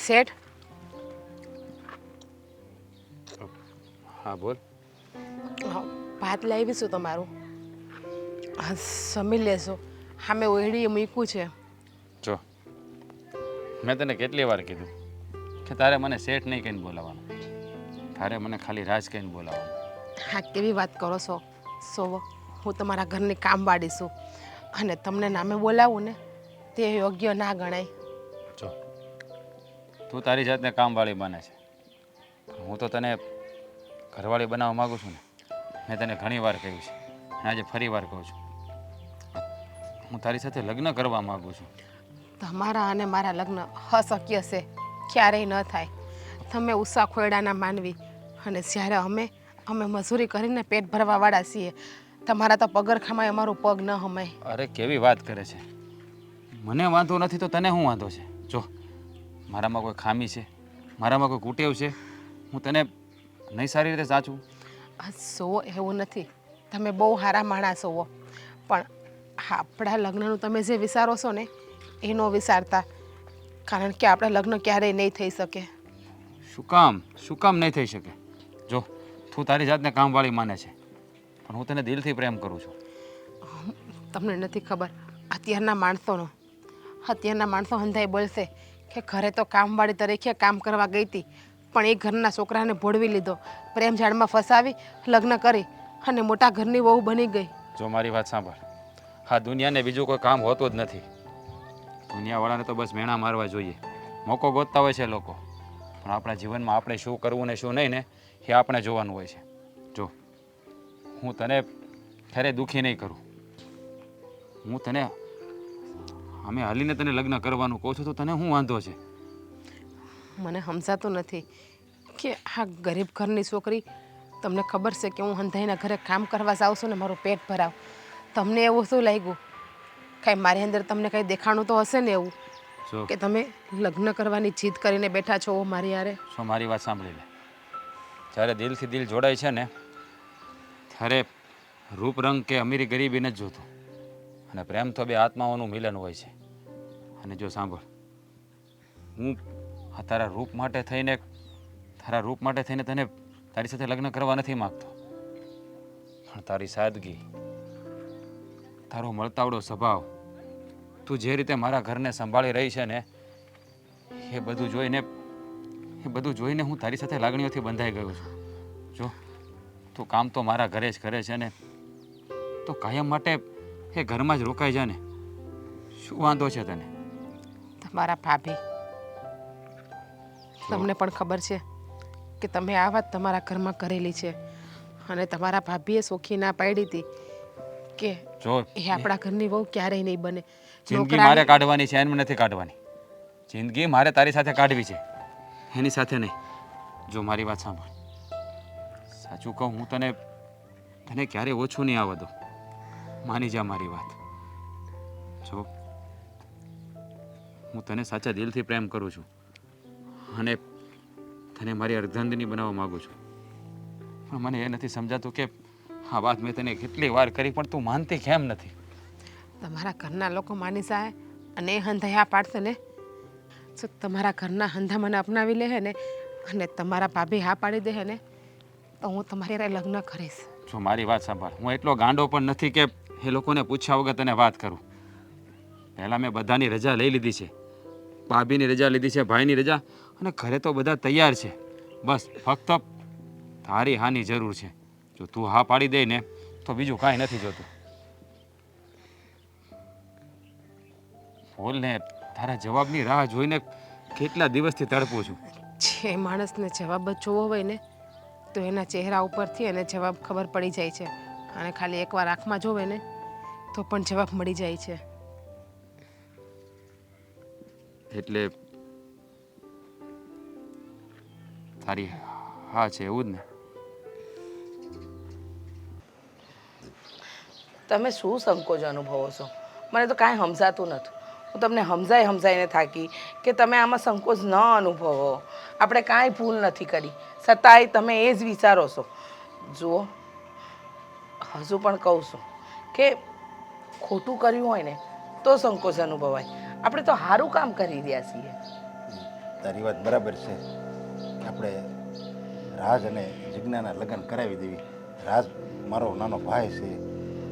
શેઠ, હા બોલ. ભાત લાવીશું તમારું. સમી લેશો. હા, મેં ઓયડીએ મૂક્યું છે. જો મેં તને કેટલી વાર કીધું કે તારે મને શેઠ નહીં કહીને બોલાવવાનું, તારે મને ખાલી રાજ કહીને બોલાવવાનું. હા, કેવી વાત કરો છો સોવો. હું તમારા ઘરની કામવાળી છું અને તમને નામે બોલાવું ને તે યોગ્ય ના ગણાય. જો તું તારી જાતને કામવાળી બને છે, હું તો તને ઘરવાળી બનાવવા માગું છું ને. મેં તને ઘણી વાર કહ્યું છે અને આજે ફરી વાર કહું છું, હું તારી સાથે લગ્ન કરવા માગું છું. તમારા અને મારા લગ્ન અશક્ય છે, ક્યારેય ન થાય. તમે ઉષા ખોયડાના માનવી અને જ્યારે અમે મજૂરી કરીને પેટ ભરવાવાળા છીએ. તમારા તો પગરખામાં અમારું પગ ન હમાય. અરે કેવી વાત કરે છે. મને વાંધો નથી તો તને શું વાંધો છે? જો મારામાં કોઈ ખામી છે, મારામાં કોઈ કુટેવ છે, હું તને નહીં સારી રીતે સાચું. સો એવું નથી, તમે બહુ સારા માણસ હોવો, પણ આપણા લગ્નનું તમે જે વિચારો છો ને એ ન વિચારતા. કારણ કે આપણા લગ્ન ક્યારેય નહીં થઈ શકે. શું કામ નહીં થઈ શકે? જો તું તારી જાતને કામવાળી માને છે, પણ હું તને દિલથી પ્રેમ કરું છું. તમને નથી ખબર અત્યારના માણસો હંધાઈ બોલશે કે ઘરે તો કામવાળી તરીકે કામ કરવા ગઈ હતી, પણ એ ઘરના છોકરાને ભોળવી લીધો, પ્રેમ ઝાડમાં ફસાવી લગ્ન કરી અને મોટા ઘરની વહુ બની ગઈ. જો મારી વાત સાંભળ, હા દુનિયાને બીજું કોઈ કામ હોતું જ નથી. દુનિયાવાળાને તો બસ મેણા મારવા જોઈએ, મોકો ગોતતા હોય છે લોકો, પણ આપણા જીવનમાં આપણે શું કરવું ને શું નહીં ને એ આપણે જોવાનું હોય છે. જો હું તને ક્યારેય દુઃખી નહીં કરું, હું તને અમે હાલીને તને લગ્ન કરવાનું કહું છું તો તને શું વાંધો છે? મને સમજાતું નથી કે આ ગરીબ ઘરની છોકરી, તમને ખબર છે કે હું હંધાઈના ઘરે કામ કરવા જાઉં છું ને મારું પેટ ભરાવ, તમને એવું શું લાગ્યું? કાંઈ મારી અંદર તમને કંઈ દેખાણું તો હશે ને એવું કે તમે લગ્ન કરવાની જીદ કરીને બેઠા છો મારી યારે? શું મારી વાત સાંભળી લે, જ્યારે દિલથી દિલ જોડાય છે ને ત્યારે રૂપ રંગ કે અમીરી ગરીબી નથી જોતું, અને પ્રેમ તો બે આત્માઓનું મિલન હોય છે. અને જો સાંભળ, હું તારા રૂપ માટે થઈને તને તારી સાથે લગ્ન કરવા નથી માગતો, પણ તારી સાદગી, તારો મળતાવડો સ્વભાવ, તું જે રીતે મારા ઘરને સંભાળી રહી છે ને એ બધું જોઈને હું તારી સાથે લાગણીઓથી બંધાઈ ગયો છું. જો તું કામ તો મારા ઘરે જ કરે છે ને, તો કાયમ માટે એ ઘરમાં જ રોકાઈ જા ને. શું વાંધો છે તને? તમારા ભાભી, તમને પણ ખબર છે કે તમે આ વાત તમારા ઘરમાં કરેલી છે અને તમારા ભાભીએ સોખી ના પાડી હતી કે જો એ આપણા ઘરની બહુ ક્યારેય નહીં બને. જિંદગી મારે કાઢવાની છે, એમ નથી કાઢવાની. જિંદગી મારે તારી સાથે કાઢવી છે, એની સાથે નહીં. જો મારી વાત સાંભળ, સાચું કહું, હું તને ક્યારેય ઓછું નહીં આવવા દઉં. માની જા મારી વાત. જો હું તને સાચા દિલથી પ્રેમ કરું છું અને તને મારી અર્ધાંગીની બનાવવા માગું છું, પણ મને એ નથી સમજાતું કે આ વાત મેં તને કેટલી વાર કરી પણ તું માનતી કેમ નથી? તમારા ઘરના લોકો માની જાય અને એ હંધાઈ હા પાડશે ને, જો તમારા ઘરના હંધા મને અપનાવી લે ને અને તમારા ભાભી હા પાડી દે ને તો હું તમારી હારે લગ્ન કરીશ. જો મારી વાત સાંભળ, હું એટલો ગાંડો પણ નથી કે એ લોકોને પૂછ્યા વગર તને વાત કરું. પહેલાં મેં બધાની રજા લઈ લીધી છે, ભાભીની રજા લીધી છે, ભાઈની રજા, અને ઘરે તો બધા તૈયાર છે. બસ ફક્ત તારી હાની જરૂર છે. જો તું હા પાડી દે ને તો બીજું કાંઈ નથી જોતું. બોલ ને, તારા જવાબની રાહ જોઈને કેટલા દિવસથી તડપું છું. જે માણસને જવાબ જ જોવો હોય ને તો એના ચહેરા ઉપરથી એને જવાબ ખબર પડી જાય છે, અને ખાલી એકવાર આંખમાં જોવે ને તો પણ જવાબ મળી જાય છે. એટલે તારી હા છે એવું જ ને? તમે શું સંકોચ અનુભવો છો? મને તો કાંઈ સમજાતું નથી. હું તમને સમજાઈને થાકી કે તમે આમાં સંકોચ ન અનુભવો. આપણે કાંઈ ભૂલ નથી કરી, છતાંય તમે એ જ વિચારો છો. જુઓ, હજુ પણ કહું છું કે ખોટું કર્યું હોય ને તો સંકોચ અનુભવાય. આપણે તો સારું કામ કરી રહ્યા છીએ. તારી વાત બરાબર છે કે આપણે રાજ અને જિજ્ઞાના લગ્ન કરાવી દેવી. રાજ મારો નાનો ભાઈ છે,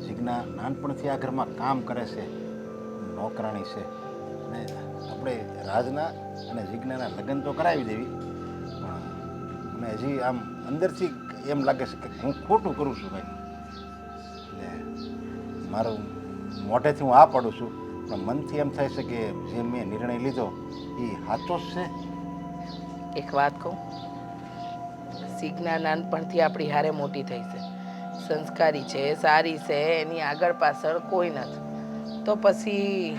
જિજ્ઞા નાનપણથી આ ઘરમાં કામ કરે છે, નોકરાણી છે, અને આપણે રાજના અને જિજ્ઞાના લગ્ન તો કરાવી દેવી. પણ મને હજી આમ અંદરથી એમ લાગે છે કે હું ખોટું કરું છું ભાઈ. એટલે મારું મોઢેથી હું આ પાડું છું, પણ મનથી એમ થાય છે કે જે મેં નિર્ણય લીધો એ સાચો જ છે. એક વાત કહું, સિગ્ના નાનપણથી આપણી હારે મોટી થઈ છે, સંસ્કારી છે, સારી છે, એની આગળ પાછળ કોઈ નથી. તો પછી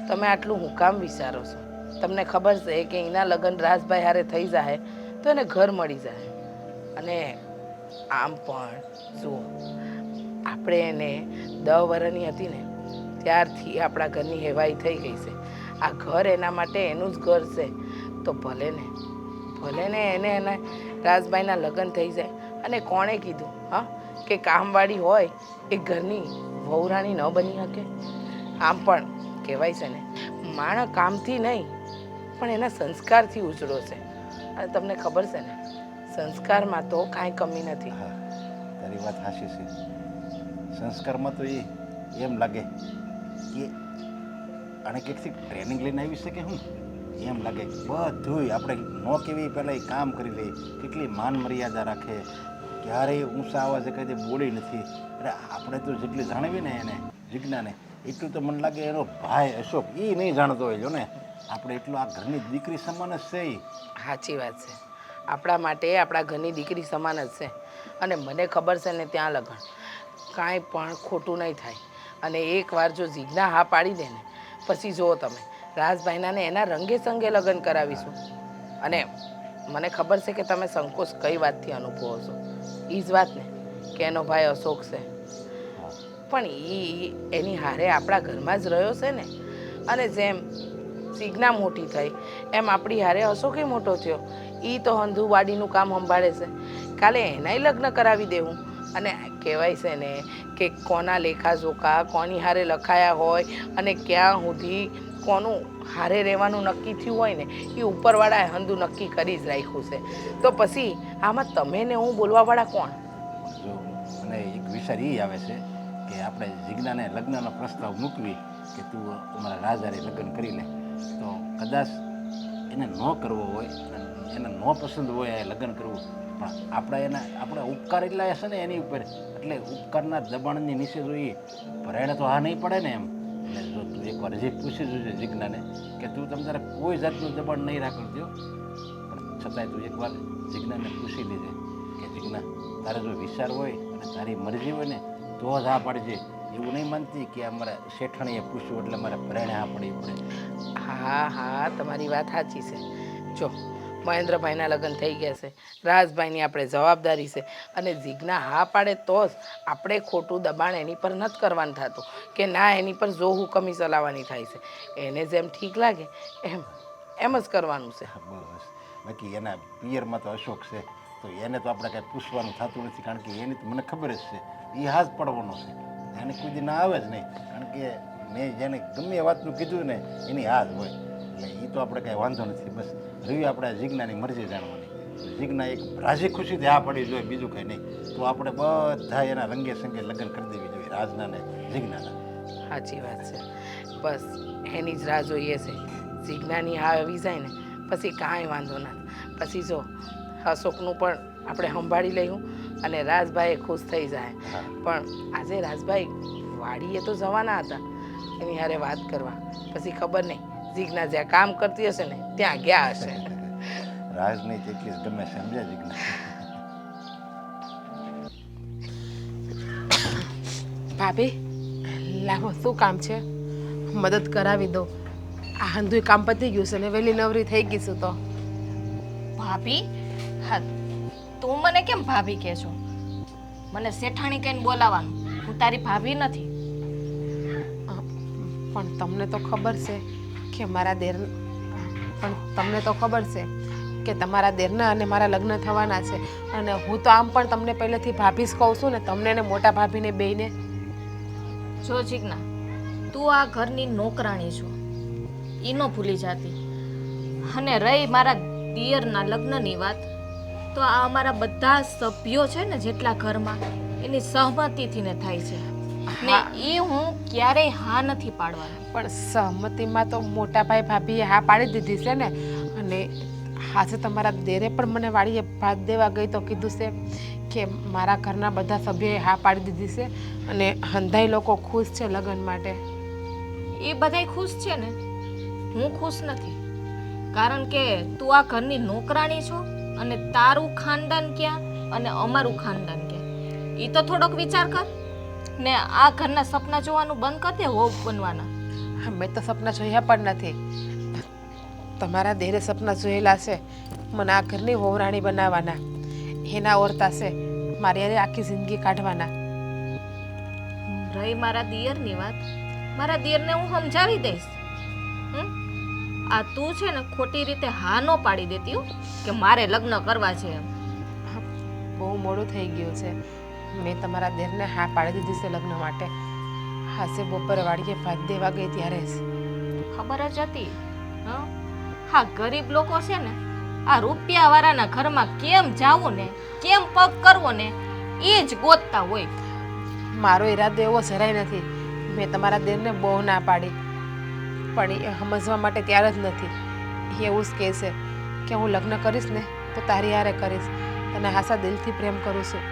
તમે આટલું હું કામ વિચારો છો? તમને ખબર છે કે એના લગ્ન રાજભાઈ હારે થઈ જાય તો એને ઘર મળી જાય. અને આમ પણ જુઓ, આપણે એને 10 વર્ષની હતી ને ત્યારથી આપણા ઘરની હેવાઈ થઈ ગઈ છે. આ ઘર એના માટે એનું જ ઘર છે. તો ભલે ને એને એના રાજભાઈના લગ્ન થઈ જાય. અને કોણે કીધું હા કે કામવાળી હોય એ ઘરની વહુરાણી ન બની શકે? આમ પણ કહેવાય છે ને, માણસ કામથી નહીં પણ એના સંસ્કારથી ઉજળો છે. અને તમને ખબર છે ને, સંસ્કારમાં તો કાંઈ કમી નથી. હા, તારી વાત સાચી છે. સંસ્કારમાં તો એમ લાગે કે આને ક્યાંકથી ટ્રેનિંગ લઈને આવી શકે. હું એમ લાગે બધું આપણે ન કેવી પહેલાં એ કામ કરી લે, કેટલી માન મર્યાદા રાખે, ક્યારેય ઊંચા અવાજે કદી બોલી નથી. અરે આપણે તો જેટલી જાણવી ને એને જિજ્ઞાને, એટલું તો મને લાગે એનો ભાઈ અશોક એ નહીં જાણતો હોય. જો ને આપણે એટલું આ ઘરની દીકરી સમાન જ છે. એ સાચી વાત છે. આપણા માટે આપણા ઘરની દીકરી સમાન જ છે. અને મને ખબર છે ને, ત્યાં લગન કાંઈ પણ ખોટું નહીં થાય. અને એકવાર જો જિજ્ઞા હા પાડી દે ને, પછી જુઓ તમે, રાજભાઈના ને એના રંગે સંગે લગ્ન કરાવીશું. અને મને ખબર છે કે તમે સંકોચ કઈ વાતથી અનુભવો છો. એ જ વાત ને કે એનો ભાઈ અશોક છે, પણ એની હારે આપણા ઘરમાં જ રહ્યો છે ને. અને જેમ સિગ્ના મોટી થઈ એમ આપણી હારે અશોકે મોટો થયો. એ તો હંધુ વાડીનું કામ સંભાળે છે. કાલે એનાય લગ્ન કરાવી દેવું. અને કહેવાય છે ને કે કોના લેખા જોખા કોની હારે લખાયા હોય અને ક્યાં સુધી કોનું હારે રહેવાનું નક્કી થયું હોય ને, એ ઉપરવાળાએ હંધુ નક્કી કરી જ રાખ્યું છે. તો પછી આમાં તમે ને હું બોલવાવાળા કોણ? જો મને એક વિચાર એ આવે છે કે આપણે જિજ્ઞાને લગ્નનો પ્રસ્તાવ મૂકવી કે તું અમારા રાજારે લગ્ન કરી લે. તો કદાચ એને ન કરવો હોય, એને ન પસંદ હોય એ લગ્ન કરવું, પણ આપણા ઉપકાર એટલા હશે ને એની ઉપર, એટલે ઉપકારના દબાણની નીચે જોઈએ ભરાયને તો હા નહીં પડે ને એમ. એટલે જો તું એકવાર હજી પૂછી જોજે જિજ્ઞાને કે તું તમ તારે કોઈ જાતનું દબાણ નહીં રાખજો, પણ છતાંય તું એકવાર જિજ્ઞાને પૂછી લેજે કે જિજ્ઞા તારે જો વિચાર હોય અને તારી મરજી હોય ને તો જ હા પાડજે. એવું નહીં માનતી કે અમારે શેઠાણીએ પૂછ્યું એટલે મારે ભરાયણે હા પડવી પડે. હા, તમારી વાત સાચી છે. જો મહેન્દ્રભાઈના લગ્ન થઈ ગયા છે, રાજભાઈની આપણે જવાબદારી છે. અને જિજ્ઞા હા પાડે તો જ આપણે ખોટું દબાણ એની પર નથી કરવાનું થતું કે ના એની પર જો હુકમી ચલાવવાની થાય છે. એને જેમ ઠીક લાગે એમ જ કરવાનું છે. બસ, બાકી એના પિયરમાં તો અશોક છે, તો એને તો આપણે કાંઈ પૂછવાનું થતું નથી, કારણ કે એની તો મને ખબર જ છે એ હાથ પડવાનો છે. એને કોઈ દી ના આવે જ નહીં, કારણ કે મેં જેને ગમે એ વાતનું કીધું ને એની હાથ હોય. એટલે એ તો આપણે કાંઈ વાંધો નથી. બસ રહ્યું આપણે જિજ્ઞાની મરજી જાણવાની. જિજ્ઞા એક રાજી ખુશીથી હા પડી જોઈએ, બીજું કંઈ નહીં. તો આપણે બધા એના રંગે સંગે લગ્ન કરી દેવી જોઈએ, રાજના ને જિજ્ઞાના. સાચી વાત છે. બસ એની જ રાહ જોઈએ છે. જિજ્ઞાની હા આવી જાય ને પછી કાંઈ વાંધો નથી. પછી જો અશોકનું પણ આપણે સંભાળી લઈશું અને રાજભાઈ ખુશ થઈ જાય. પણ આજે રાજભાઈ વાડીએ તો જવાના હતા એની હારે વાત કરવા, પછી ખબર નહીં જિજ્ઞા જ્યાં કામ કરતી હશે ને ત્યાં ગયા હશે. રાજ નહીં તેટલી જ ગમે છે, સમજ્યા જિજ્ઞા? ભાભી, લાવો શું કામ છે? મદદ કરાવી દો. આ હંધુય કામ પતી ગયું છે ને વહેલી નવરી થઈ ગઈ છું. તો ભાભી? હા, તું મને કેમ ભાભી કહે છો? મને શેઠાણી કહીને બોલાવાનું. હું તારી ભાભી નથી. પણ તમને તો ખબર છે કે મારા દેર તમને તો ખબર છે કે તમારા દેરના અને મારા લગ્ન થવાના છે. અને હું તો આમ પણ તમને પહેલેથી ભાભી જ કહું છું ને, તમને ને મોટા ભાભીને બેયને. જો જિજ્ઞા, તું આ ઘરની નોકરાણી છો, એ ન ભૂલી જાતી. અને રહી મારા દિયરના લગ્નની વાત, તો આ અમારા બધા સભ્યો છે ને જેટલા ઘરમાં એની સહમતિથી ને થાય છે ને એ હું ક્યારેય હા નથી પાડવાની. પણ સહમતિમાં તો મોટા ભાઈ ભાભીએ હા પાડી દીધી છે ને. અને આજે તમારા દેરે પણ મને વાડીએ ભાત દેવા ગઈ તો કીધું છે કે મારા ઘરના બધા સભ્યોએ હા પાડી દીધી છે અને હંધાઈ લોકો ખુશ છે લગ્ન માટે. એ બધાય ખુશ છે ને, હું ખુશ નથી. કારણ કે તું આ ઘરની નોકરાણી છો અને તારું ખાનદાન ક્યાં અને અમારું ખાનદાન ક્યાં, એ તો થોડોક વિચાર કર ને. આ ઘરના સપના જોવાનું બંધ કર દે, હોવ બનવાના. મેં તો સપના જોયા પણ નથી. તમારા દેરે સપના જોયેલા છે મને આ ઘરની વહુરાણી બનાવવાના. એના ઓરતા છે મારી હારે આખી જિંદગી કાઢવાના. રહી મારા દિયરની વાત, મારા દિયરને હું સમજાવી દઈશ. આ તું છે ને ખોટી રીતે હા ન પાડી દેતી હો કે મારે લગ્ન કરવા છે એમ. બહુ મોડું થઈ ગયું છે. મેં તમારા દેરને હા પાડી દીધી છે લગ્ન માટે. હાસે બપોરે વાડીએ ભાત દેવા ગઈ ત્યારે જ. ખબર જ હતી. હા, ગરીબ લોકો છે ને આ રૂપિયાવાળાના ઘરમાં કેમ જાવું ને કેમ પગ કરવો ને એ જ ગોતતા હોય. મારો ઈરાદો એવો જરાય નથી. મેં તમારા દેરને બહુ ના પાડી પણ એ સમજવા માટે તૈયાર જ નથી. એવું જ કહે છે કે હું લગ્ન કરીશ ને તો તારી હારે કરીશ, તને હાસા દિલથી પ્રેમ કરું છું.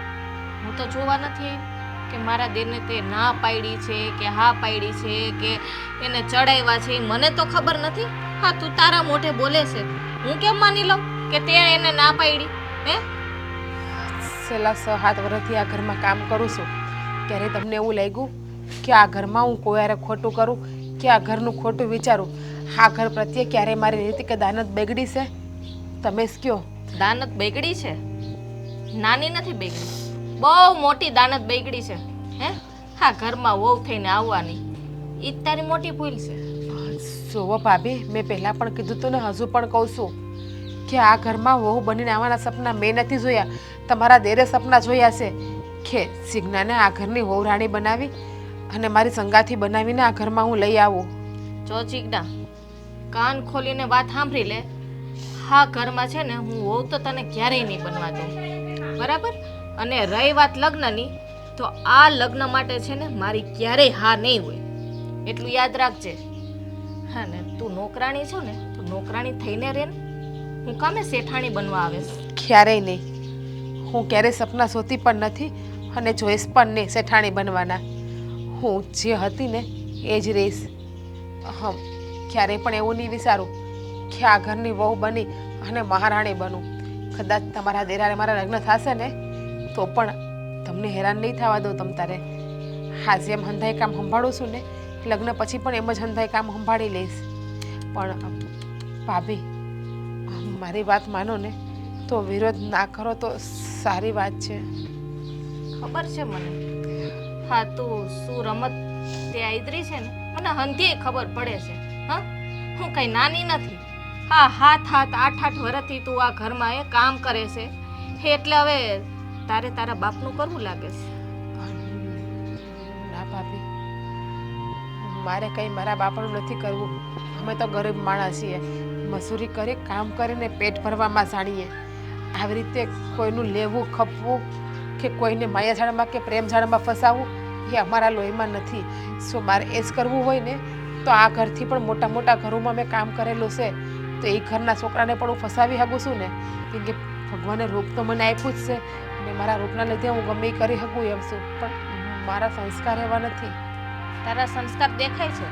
હું તો જોવા નથી આવી કે મારા દેરને તે ના પાડી છે કે હા પાડી છે કે એને ચડાવ્યા છે, મને તો ખબર નથી. હા, તું તારા મોઢે બોલે છે, હું કેમ માની લઉં કે તે એને ના પાડી? હે, છેલ્લા 6-7 વર્ષથી આ ઘરમાં કામ કરું છું. ક્યારે તમને એવું લાગ્યું કે આ ઘરમાં હું કોઈ હારે ખોટું કરું કે આ ઘરનું ખોટું વિચારું? આ ઘર પ્રત્યે ક્યારે મારી રીતિ કે દાનત બગડી છે? તમે જ કહો. દાનત બગડી છે? નાની નથી બગડી, બહુ મોટી દાનત બગડી છે. હે, હા, ઘરમાં વહુ થઈને આવવાની એ જ તારી મોટી ભૂલ છે. જોવો ભાભી, મેં પહેલાં પણ કીધું હતું ને હજુ પણ કહું છું કે આ ઘરમાં વહુ બનીને આવવાના સપના મેં નથી જોયા, તમારા દેરે સપના જોયા છે કે સિગ્નાને આ ઘરની વહુરાણી બનાવી અને મારી સંગાથી બનાવીને આ ઘરમાં હું લઈ આવું. જો ચીકના, કાન ખોલીને વાત સાંભળી લે. હા, ઘરમાં છે ને હું હોઉં તો તને ક્યારેય નહીં બનવા દઉં, બરાબર? અને રહી વાત લગ્નની, તો આ લગ્ન માટે છે ને મારી ક્યારેય હા નહીં હોય, એટલું યાદ રાખજે. હા ને, તું નોકરાણી છો ને તો નોકરાણી થઈને રહે ને. હું કામે શેઠાણી બનવા આવેશ? ક્યારેય નહીં. હું ક્યારેય સપના જોતી પણ નથી અને જોઈશ પણ નહીં શેઠાણી બનવાના. હું જે હતી ને એ જ રહીશ. ક્યારેય પણ એવું નહીં વિચારું કે આ ઘરની વહુ બની અને મહારાણી બનું. કદાચ તમારા દેરાને મારા લગ્ન થશે ને તો પણ તમને હેરાન નહીં થવા દઉં. તમ તારે હા જેમ હંધાઈ કામ સંભાળું છું ને લગ્ન પછી પણ એમ જ હંધાઈ કામ સંભાળી લઈશ. પણ ભાભી, મારી વાત માનો ને તો વિરોધ ના કરો તો સારી વાત છે. ખબર છે મને. હા, તું શું રમત તે આદરી છે ને મને હંધીએ ખબર પડે છે. હા, હું કઈ નાની નથી. હા, 7-8 વર્ષથી તું આ ઘરમાં એ કામ કરે છે એટલે હવે તારે તારા બાપનું કરવું લાગે છે. ના ભાભી, મારે કંઈ મારા બાપનું નથી કરવું. અમે તો ગરીબ માણસ છીએ, મજૂરી કરી કામ કરીને પેટ ભરવામાં જાણીએ. આવી રીતે કોઈનું લેવું ખપવું કે કોઈને માયા ઝાડમાં કે પ્રેમ ઝાડમાં ફસાવવું એ અમારા લોહીમાં નથી. શું મારે એ જ કરવું હોય ને તો આ ઘરથી પણ મોટા મોટા ઘરોમાં મેં કામ કરેલું છે તો એ ઘરના છોકરાને પણ હું ફસાવી શકું છું ને. કેમ કે ભગવાને રૂપ તો મને આપ્યું જ છે અને મારા રૂપના લીધે હું ગમે એ કરી શકું એમ છું, પણ મારા સંસ્કાર એવા નથી. તારા સંસ્કાર દેખાય છે.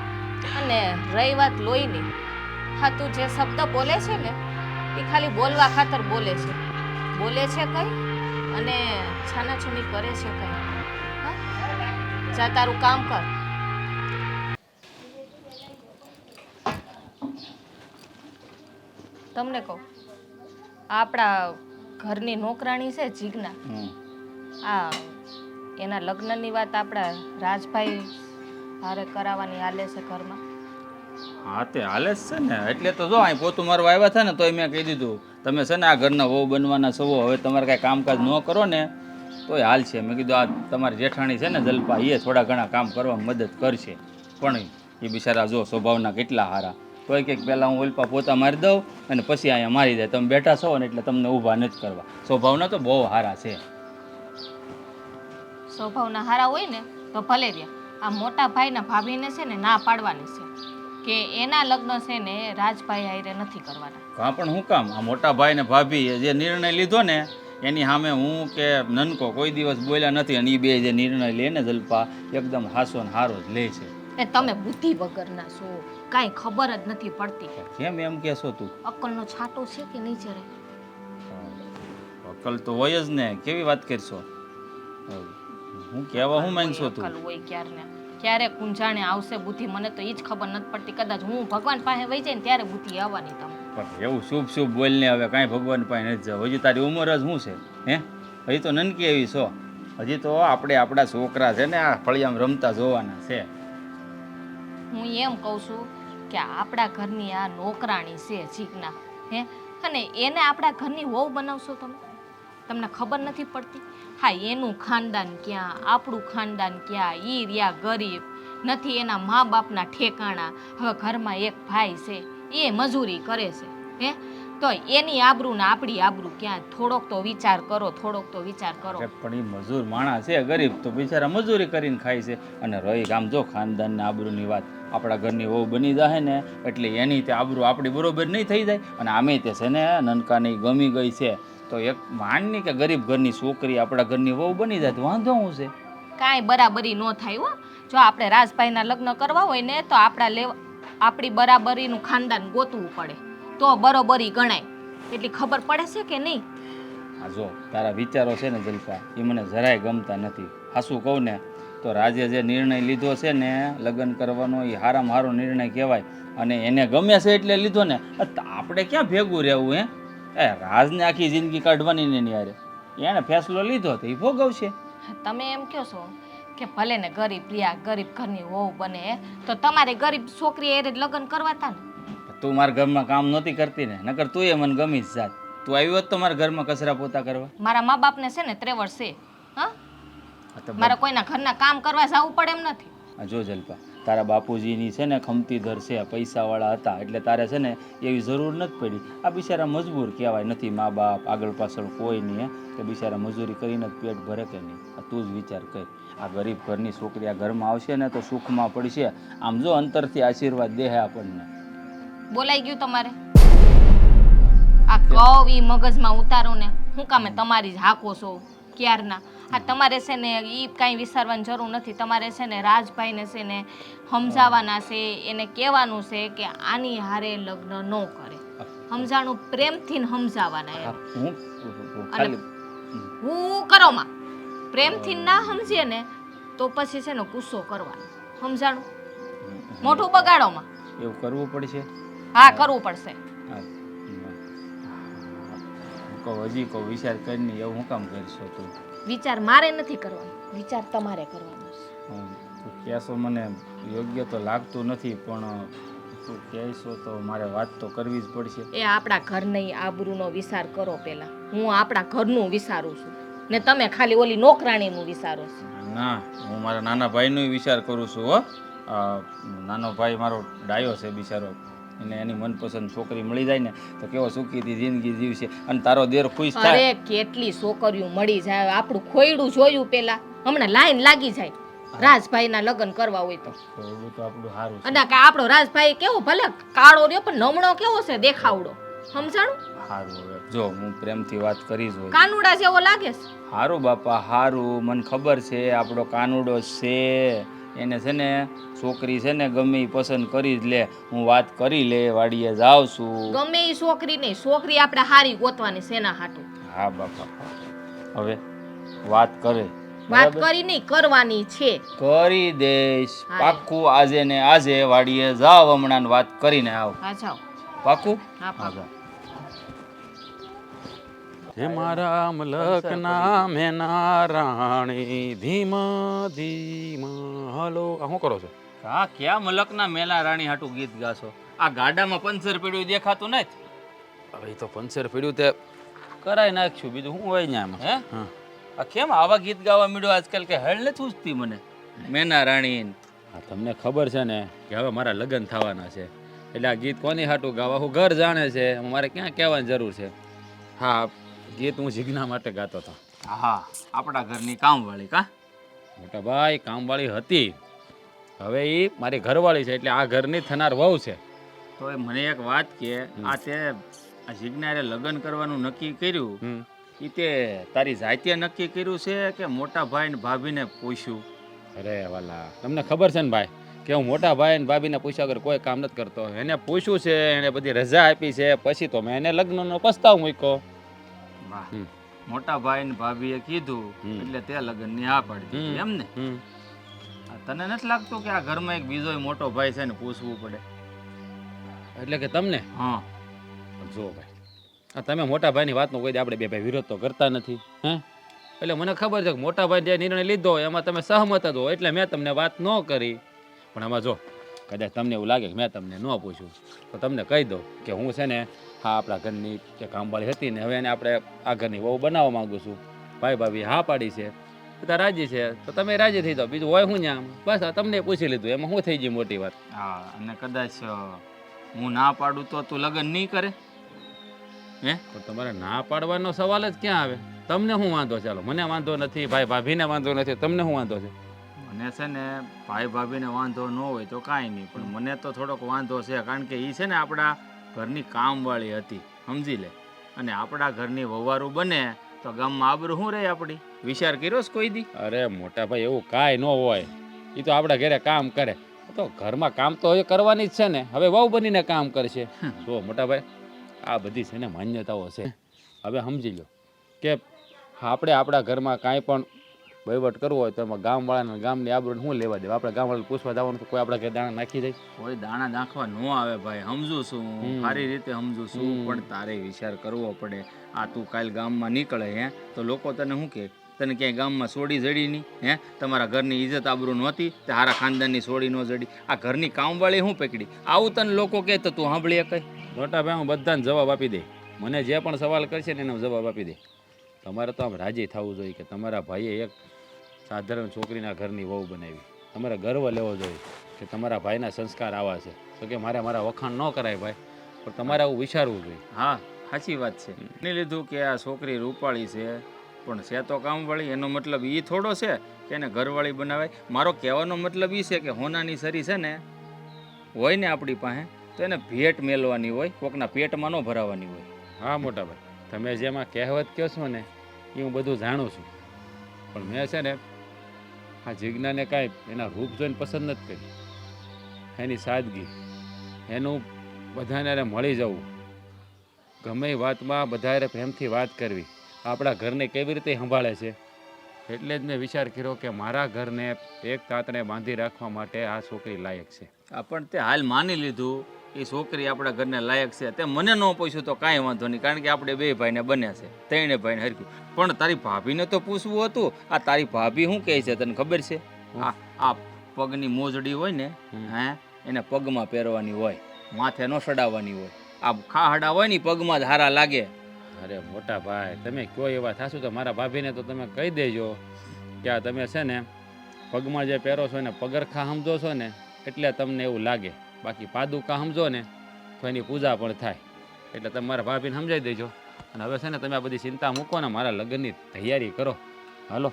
અને રહી વાત લોહીની, હા, તું જે શબ્દ બોલે છે ને એ ખાલી બોલવા ખાતર બોલે છે. બોલે છે કઈ અને છાનાછૂની કરે છે કઈ. હા, જા તારું કામ કર. તમને કહું, આપણા ઘરની નોકરાણી છે જીજ્ઞા, આ એના લગ્નની વાત આપણા રાજભાઈ હારે કરાવવાની હાલે છે ઘરમાં. હા, તે હાલે જ છે ને. એટલે તો જો અહીં પોતું મારવા આવ્યા હતા ને તોય મેં કહી દીધું તમે છે ને આ ઘરના વહુ બનવાના છો, હવે તમારે કાંઈ કામકાજ ન કરો ને તોય હાલ છે. મેં કીધું આ તમારી જેઠાણી છે ને જલપા, એ થોડા ઘણા કામ કરવામાં મદદ કરશે. પણ એ બિચારા જો સ્વભાવના કેટલા સારા, તોય કંઈક પહેલાં હું ઓલપા પોતા મારી દઉં અને પછી અહીંયા મારી જાય. તમે બેઠા છો ને એટલે તમને ઊભા નથી કરવા. સ્વભાવના તો બહુ સારા છે. સ્વભાવના હારા હોય ને તો ભલે રહ્યા. આ મોટા ભાઈના ભાભીને છે ને ના પાડવાની છે કે એના લગ્ન છે ને રાજભાઈ હારે નથી કરવાના. કાં પણ હું કામ આ મોટા ભાઈ ને ભાભી જે નિર્ણય લીધો ને એની સામે હું કે નનકો કોઈ દિવસ બોલ્યા નથી. અને એ બે જે નિર્ણય લે ને જલ્પા એકદમ હાસો ને હારો જ લે છે. એ તમે બુદ્ધિ વગરના છો, કાંઈ ખબર જ નથી પડતી. કેમ એમ કહેશો તું? અક્કલનો છાંટો છે કે નહીં જરે? અકલ તો હોય જ ને. કેવી વાત કરશો? હું કહેવા હું માંગશો તું? અક્કલ હોય ક્યારે કુંજાણે આવશે બુદ્ધિ, મને તો એ જ ખબર નથી પડતી. કદાચ હું ભગવાન પાસે વહી જાય ને ત્યારે બુદ્ધિ આવવાની તમે. પણ એવું શુભ શુભ બોલને હવે કાંઈ ભગવાન પાસે નથી જાવ. હજી તારી ઉંમર જ શું છે? હજી તો નનકી એવી છો. હજી તો આપણે આપણા છોકરા છે ને આ ફળિયામાં રમતા જોવાના છે. હું એમ કહું છું કે આપણા ઘરની આ નોકરાણી છે જીજ્ઞા, અને એને આપણા ઘરની વહુ બનાવશો તમે? તમને ખબર નથી પડતી? હા, એનું ખાનદાન ક્યાં, આપણું ખાનદાન ક્યાં? ઈ રહ્યા ગરીબ, નથી એના મા બાપના ઠેકાણા. હવે ઘરમાં એક ભાઈ છે એ મજૂરી કરે છે, તો એની આબરૂ ને આપણી આબરૂ ક્યાં? થોડોક તો વિચાર કરો, થોડોક તો વિચાર કરો. પણ એ મજૂર માણસ છે, ગરીબ તો બિચારા મજૂરી કરીને ખાય છે. અને રહી આમ જો ખાનદાન ને આબરૂની વાત, આપણા ઘરની વહુ બની જાય ને એટલે એની તે આબરૂ આપણી બરોબર નહીં થઈ જાય. અને આમે તે છે ને નનકાની ગમી ગઈ છે તો એક માનની કે ગરીબ ઘરની છોકરી આપણા ઘરની વહુ બની જાય તો વાંધો શું છે? કાંઈ બરાબરી ન થાય હો. જો આપણે રાજભાઈના લગ્ન કરવા હોય ને તો આપણી બરાબરીનું ખાનદાન ગોતવું પડે તો બરોબરી ગણાય. એટલી ખબર પડે છે કે નહીં? હા, જો તારા વિચારો છે ને જલ્પા એ મને જરાય ગમતા નથી. હાસું કહું ને તો રાજે જે નિર્ણય લીધો છે ને લગ્ન કરવાનો એ હારામાં હારો નિર્ણય કહેવાય. અને એને ગમે છે એટલે લીધો ને. આપણે ક્યાં ભેગું રહેવું? રાજને આખી જિંદગી કાઢવાની ને એની હારે એણે ફેસલો લીધો તો એ ભોગવશે. તમે એમ કહો છો કે ભલે ને ગરીબ રહ્યા, ગરીબ ઘરની વહુ બને તો તમારે ગરીબ છોકરી એ લગ્ન કરવાતા ને? તું મારા ઘરમાં કામ નહોતી કરતી ને, નકર તું એ મને ગમી જ જાત. તું આવી હોત તો મારા ઘરમાં કચરા પોતા કરવા. મારા મા બાપને છે ને 3 વર્ષ છે. મારા કોઈના ઘરના કામ કરવા જવું પડે એમ નથી. જો જલ્પા, તારા બાપુજીની છે ને ખમતીધર છે, પૈસાવાળા હતા એટલે તારે છે ને એવી જરૂર નથી પડી. આ બિચારા મજબૂર કહેવાય, નથી મા બાપ આગળ પાછળ કોઈ નહીં. કે બિચારા મજૂરી કરીને જ પેટ ભરે કે નહીં? તું જ વિચાર કર. આ ગરીબ ઘરની છોકરી આ ઘરમાં આવશે ને તો સુખમાં પડશે. આમ જો અંતરથી આશીર્વાદ દે આપણને. બોલાઈ ગયું તમારે? આ કવ ઈ મગજમાં ઉતારો ને. હું કામે તમારી જ હાકો છો ક્યારના? આ તમારે છે ને એ કાંઈ વિચારવાની જરૂર નથી. તમારે છે ને રાજભાઈને છે ને સમજાવવાના છે, એને કહેવાનું છે કે આની હારે લગ્ન ન કરે. સમજાણું પ્રેમથી સમજાવવાના. અને હું કરોમાં પ્રેમથી ના સમજીએ ને તો પછી છે ને ગુસ્સો કરવાનો. સમજાણું? મોઢું બગાડોમાં એવું કરવું પડશે. હા, કરવું પડશે. હજી કહું વિચાર કરીને એવું હું કામ કરશો તું? વિચાર મારે નથી કરવાનો, વિચાર તમારે કરવાનો છે. તું કહેશો મને યોગ્ય તો લાગતું નથી પણ તું કહેશો તો મારે વાત તો કરવી જ પડશે. એ આપણા ઘરની આબરૂનો વિચાર કરો પહેલા. હું આપણા ઘરનું વિચારું છું ને તમે ખાલી ઓલી નોકરાણીનું વિચારો છો. ના, હું મારા નાના ભાઈનો વિચાર કરું છું. હો, નાનો ભાઈ મારો ડાયો છે બિચારો. એને એની મનપસંદ છોકરી મળી જાય ને તો કેવો સુખીથી જિંદગી જીવશે. અને તારો દેર ખુશ થાય. અરે કેટલી છોકરીઓ મળી જાય. આપણું ખોયડું જોયું પેલા, હમણાં લાઈન લાગી જાય રાજભાઈના લગ્ન કરવા હોય તો. તો આપણું સારું. અને આપણો રાજભાઈ કેવો ભલે કાળો રહ્યો પણ નમણો કેવો છે, દેખાવડો. સમજાણું? સારું. જો હું પ્રેમથી વાત કરી જ હોય. કાનુડા જેવો લાગે છે. સારું બાપા, સારું. મને ખબર છે આપણો કાનુડો છે. એને છે ને છોકરી છે ને ગમે એ પસંદ કરી જ લે. હું વાત કરી લે, વાડીએ જાઉં છું. ગમે એ છોકરી નહીં, છોકરી આપણે હારી ગોતવાની સેના હાટું. હા બાપા, હવે વાત કરે. વાત કરી નહીં, કરવાની છે. કરી દઈશ પાક્કું. આજે ને આજે વાડીએ જાવ હમણાં વાત કરીને આવ. હા, જાઓ. પાક્કું? હા, પાક્કું. હે મારા મલકના મેના રાણી ધીમ ધીમ. હલો, શું કરો છો? હા, ક્યાં મલકના મેલા રાણી હાટું ગીત ગાશો? આ ગાડામાં પંચર પડ્યું દેખાતું નથી? હવે તો પંચર પડ્યું તે કરાઈ નાખશું, બીજું શું હોય ને આમાં? હે, આ કેમ આવા ગીત ગાવા મળ્યો આજકાલ? કે હેળ નથી ઉજતી મને મેના રાણી? હા, તમને ખબર છે ને કે હવે મારા લગ્ન થવાના છે એટલે આ ગીત કોની હાટું ગાવા હું ઘર જાણે છે, મારે ક્યાં કહેવાની જરૂર છે. હા, ગીત હું જીજ્ઞા માટે ગાતો હતો. હા, આપણા ઘરની કામવાળી કા? મોટા ભાઈ કામવાળી હતી, હવે એ મારી ઘરવાળી છે, એટલે આ ઘરની થનાર વહુ છે. તો એ મને એક વાત કે આ તે આ જીજ્ઞારે લગ્ન કરવાનું નક્કી કર્યું એ તે તારી જાતે નક્કી કર્યું છે કે મોટા ભાઈ ને ભાભીને પૂછ્યું? અરે વાલા, તમને ખબર છે ને ભાઈ કે હું મોટા ભાઈ ને ભાભીને પૂછ્યા વગર કોઈ કામ નથી કરતો. એને પૂછ્યું છે, એને બધી રજા આપી છે, પછી તો મેં એને લગ્નનો પ્રસ્તાવ મૂક્યો. વાહ, મોટા ભાઈ ને ભાભીએ કીધું એટલે તે લગ્નની હા પાડી દીધી એમ ને? તને નથી લાગતું કે આ ઘરમાં એક બીજો મોટો ભાઈ છે ને પૂછવું પડે? એટલે કે તમને હા, જો ભાઈ, આ તમે મોટા ભાઈની વાતનો કોઈ દી આપણે બે ભાઈ વિરોધ તો કરતા નથી, હે? એટલે મને ખબર છે કે મોટા ભાઈ જે નિર્ણય લીધો એમાં તમે સહમત હતો, એટલે મેં તમને વાત ન કરી. પણ આમાં જો કદાચ તમને એવું લાગે કે મેં તમને ન પૂછ્યું તો તમને કહી દઉં કે હું છે ને હા આપણા ઘરની જે કામવાળી હતી ને હવે એને આપણે આ ઘરની વહુ બનાવવા માંગુ છું. ભાઈ ભાભી હા પાડી છે, બધા રાજી છે, તો તમે રાજી થઈ જાઓ. બીજું હોય હું ત્યાં બસ આ તમને પૂછી લીધું, એમાં શું થઈ ગઈ મોટી વાત? હા. અને કદાચ હું ના પાડું તો તું લગ્ન નહીં કરે? હે? પણ તમારે ના પાડવાનો સવાલ જ ક્યાં આવે? તમને શું વાંધો? ચાલો, મને વાંધો નથી, ભાઈ ભાભીને વાંધો નથી, તમને શું વાંધો છે? મને છે ને ભાઈ ભાભીને વાંધો ન હોય તો કાંઈ નહીં, પણ મને તો થોડોક વાંધો છે, કારણ કે એ છે ને આપણા ઘરની કામવાળી હતી, સમજી લે. અને આપણા ઘરની વવારું બને તો ગામમાં આબરૂ શું રહે આપણી? વિચાર કર્યો છે કોઈ દી? અરે મોટા ભાઈ, એવું કાંઈ ન હોય. એ તો આપણા ઘરે કામ કરે તો ઘરમાં કામ તો હવે કરવાની જ છે ને. હવે વહુ બનીને કામ કરશે. જો મોટા ભાઈ, આ બધી છે ને માન્યતાઓ છે. હવે સમજી લો કે આપણે આપણા ઘરમાં કાંઈ પણ વહીવટ કરવો હોય તો એમાં ગામવાળાને ગામની આબરૂને શું લેવા દેવા? આપણે ગામવાળાને પૂછવા જવાનું તો કોઈ આપણા ઘરે દાણા નાખી જાય? કોઈ દાણા નાખવા ન આવે ભાઈ, સમજુ છું, સારી રીતે સમજુ છું, પણ તારે વિચાર કરવો પડે. આ તું કાલ ગામમાં નીકળે હે તો લોકો તને શું કહે? તને ક્યાંય ગામમાં સોડી જડી નહીં? હે, તમારા ઘરની ઇજ્જત આબરૂ નહોતી તે હારા ખાનદાનની સોડી ન જડી? આ ઘરની કામવાળી શું પકડી? આવું તને લોકો કહે તો તું સાંભળી કઈ? મોટા ભાઈ, હું બધાને જવાબ આપી દે. મને જે પણ સવાલ કરશે ને એનો જવાબ આપી દે. તમારે તો આમ રાજી થવું જોઈએ કે તમારા ભાઈએ એક સાધારણ છોકરીના ઘરની વહુ બનાવી. તમારે ગર્વ લેવો જોઈએ કે તમારા ભાઈના સંસ્કાર આવા છે. તો કે મારા વખાણ ન કરાય ભાઈ, પણ તમારે આવું વિચારવું જોઈએ. હા, સાચી વાત છે. એની લીધું કે આ છોકરી રૂપાળી છે પણ છે તો કામવાળી, એનો મતલબ એ થોડો છે કે એને ઘરવાળી બનાવાય. મારો કહેવાનો મતલબ એ છે કે હોનાની સરી છે ને હોય ને આપણી પાસે તો એને ભેટ મેળવાની હોય, કોકના પેટમાં ન ભરાવાની હોય. હા મોટા ભાઈ, તમે જેમાં કહેવત કહો છો ને એ હું બધું જાણું છું, પણ મેં છે ને આ જીજ્ઞાને કાંઈ એના રૂપ જોઈને પસંદ નથી કરી. એની સાદગી, એનું બધાને મળી જવું, ગમે એ વાતમાં બધાએ પ્રેમથી વાત કરવી, આપણા ઘરને કેવી રીતે સંભાળે છે, એટલે જ મેં વિચાર કર્યો કે મારા ઘરને એક તાતણે બાંધી રાખવા માટે આ છોકરી લાયક છે. પણ તે હાલ માની લીધું એ છોકરી આપણા ઘરને લાયક છે, તે મને ન પૂછ્યું તો કાંઈ વાંધો નહીં, કારણ કે આપણે બે ભાઈને બન્યા છે, ત્રણે ભાઈને હરખ્યું. પણ તારી ભાભીને તો પૂછવું હતું. આ તારી ભાભી શું કહે છે તને ખબર છે? આ પગની મોજડી હોય ને, હે, એને પગમાં પહેરવાની હોય, માથે ન સડાવવાની હોય. આ ખાહડા હોય ને પગમાં જ હારા લાગે. અરે મોટા ભાઈ, તમે કયો એવા થાશો તો મારા ભાભીને તો તમે કહી દેજો કે આ તમે છે ને પગમાં જે પહેરો છો ને પગરખા સમજો છો ને એટલે તમને એવું લાગે, બાકી પાદુકા સમજો ને તો એની પૂજા પણ થાય. એટલે તમે મારા ભાભીને સમજાવી દેજો. અને હવે છે ને તમે આ બધી ચિંતા મૂકો ને, મારા લગ્નની તૈયારી કરો. હાલો,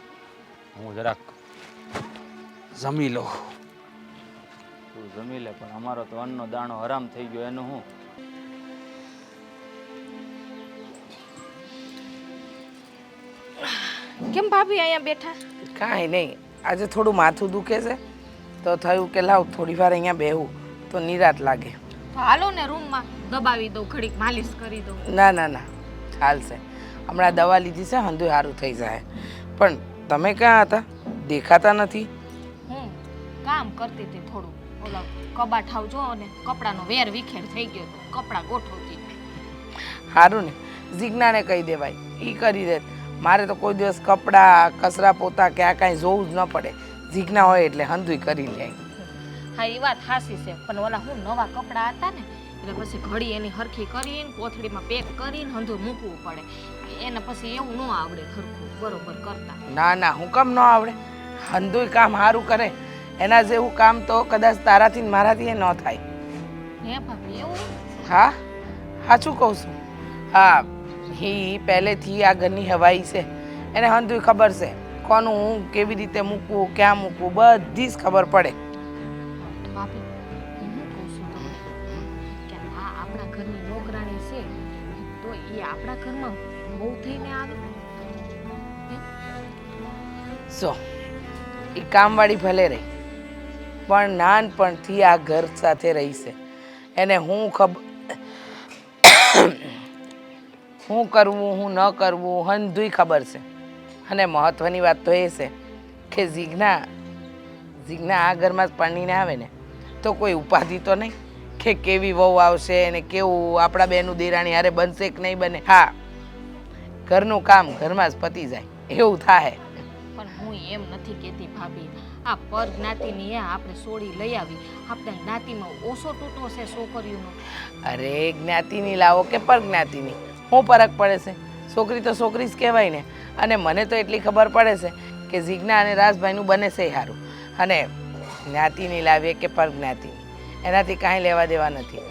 હું જરાક જમી લઉં. તું જમી લે, પણ અમારો તો અન્નનો દાણો હરામ થઈ ગયો, એનું શું? કેમ ભાભી અહીંયા બેઠા? કાંઈ નહીં, આજે થોડું માથું દુખે છે તો થયું કે લાવ થોડી વાર અહીંયા બેહું તો નિરાત લાગે. તો હાલો ને રૂમમાં દબાવી દઉં, ઘડીક માલિશ કરી દઉં. ના ના ના, ચાલશે. હમણાં દવા લીધી છે, હંધુય સારું થઈ જાય. પણ તમે ક્યાં હતા? દેખાતા નથી. હું કામ કરતી હતી થોડું, ઓલા કબાટ હાવ જો ને કપડાનો વેર વિખેર થઈ ગયો, કપડાં ગોઠવતી. સારું ને, જીજ્ઞાને કહી દેવાય, એ કરી દે. મારે તો કોઈ દિવસ કપડાં કચરા પોતા કે આ કાંઈ જોવું જ ન પડે. જીજ્ઞા હોય એટલે હંધુય કરી લે. હા, એ વાત હાસી છે, પણ ઓલા હું નવા કપડાં હતા ને એટલે પછી ઘડી એની હરખી કરીને કોથળીમાં પેક કરીને હંધુય મૂકવું પડે. એને પછી એવું ન આવડે હરખું બરોબર કરતા. ના ના, હું કેમ ન આવડે? હંધુય કામ સારું કરે. એના જેવું કામ તો કદાચ તારાથી ને મારાથી ન થાય. હે ભાભી એવું? હા સાચું કહું છું. હા એ પહેલેથી આ ઘરની હવાઈ છે, એને હંધુય ખબર છે કોનું હું કેવી રીતે મૂકવું, ક્યાં મૂકવું, બધી જ ખબર પડે. ભાભી હું શું કહું છું તમને કે આ આપણા ઘરની નોકરાણી છે તો એ આપણા ઘરમાં બહુ થઈને આવે હે? સો એ કામવાળી ભલે રહી પણ નાનપણથી આ ઘર સાથે રહી છે. એને હું કરવું હું ન કરવું હંધુય ખબર છે. અને મહત્ત્વની વાત તો એ છે કે જીજ્ઞા આ ઘરમાં જ પરણીને આવે ને તો કોઈ ઉપાધિ તો નહીં કે કેવી વહુ આવશે ને કેવું આપણા બેનું દેરાણી હારે બનશે કે નહીં બને. હા ઘરનું કામ ઘરમાં જ પતી જાય એવું થાય. પણ હું એમ નથી કહેતી ભાભી, આ પર જ્ઞાતિની આપણે સોડી લઈ આવી, આપણે જ્ઞાતિમાં ઓછો તૂટો છે છોકરીઓનો. અરે જ્ઞાતિની લાવો કે પર જ્ઞાતિની શું ફરક પડે છે? છોકરી તો છોકરી જ કહેવાય ને. અને મને તો એટલી ખબર પડે છે કે જીજ્ઞા અને રાજભાઈનું બને છે સારું. અને જ્ઞાતિની લાવીએ કે પર જ્ઞાતિની એનાથી કાંઈ લેવા દેવા નથી.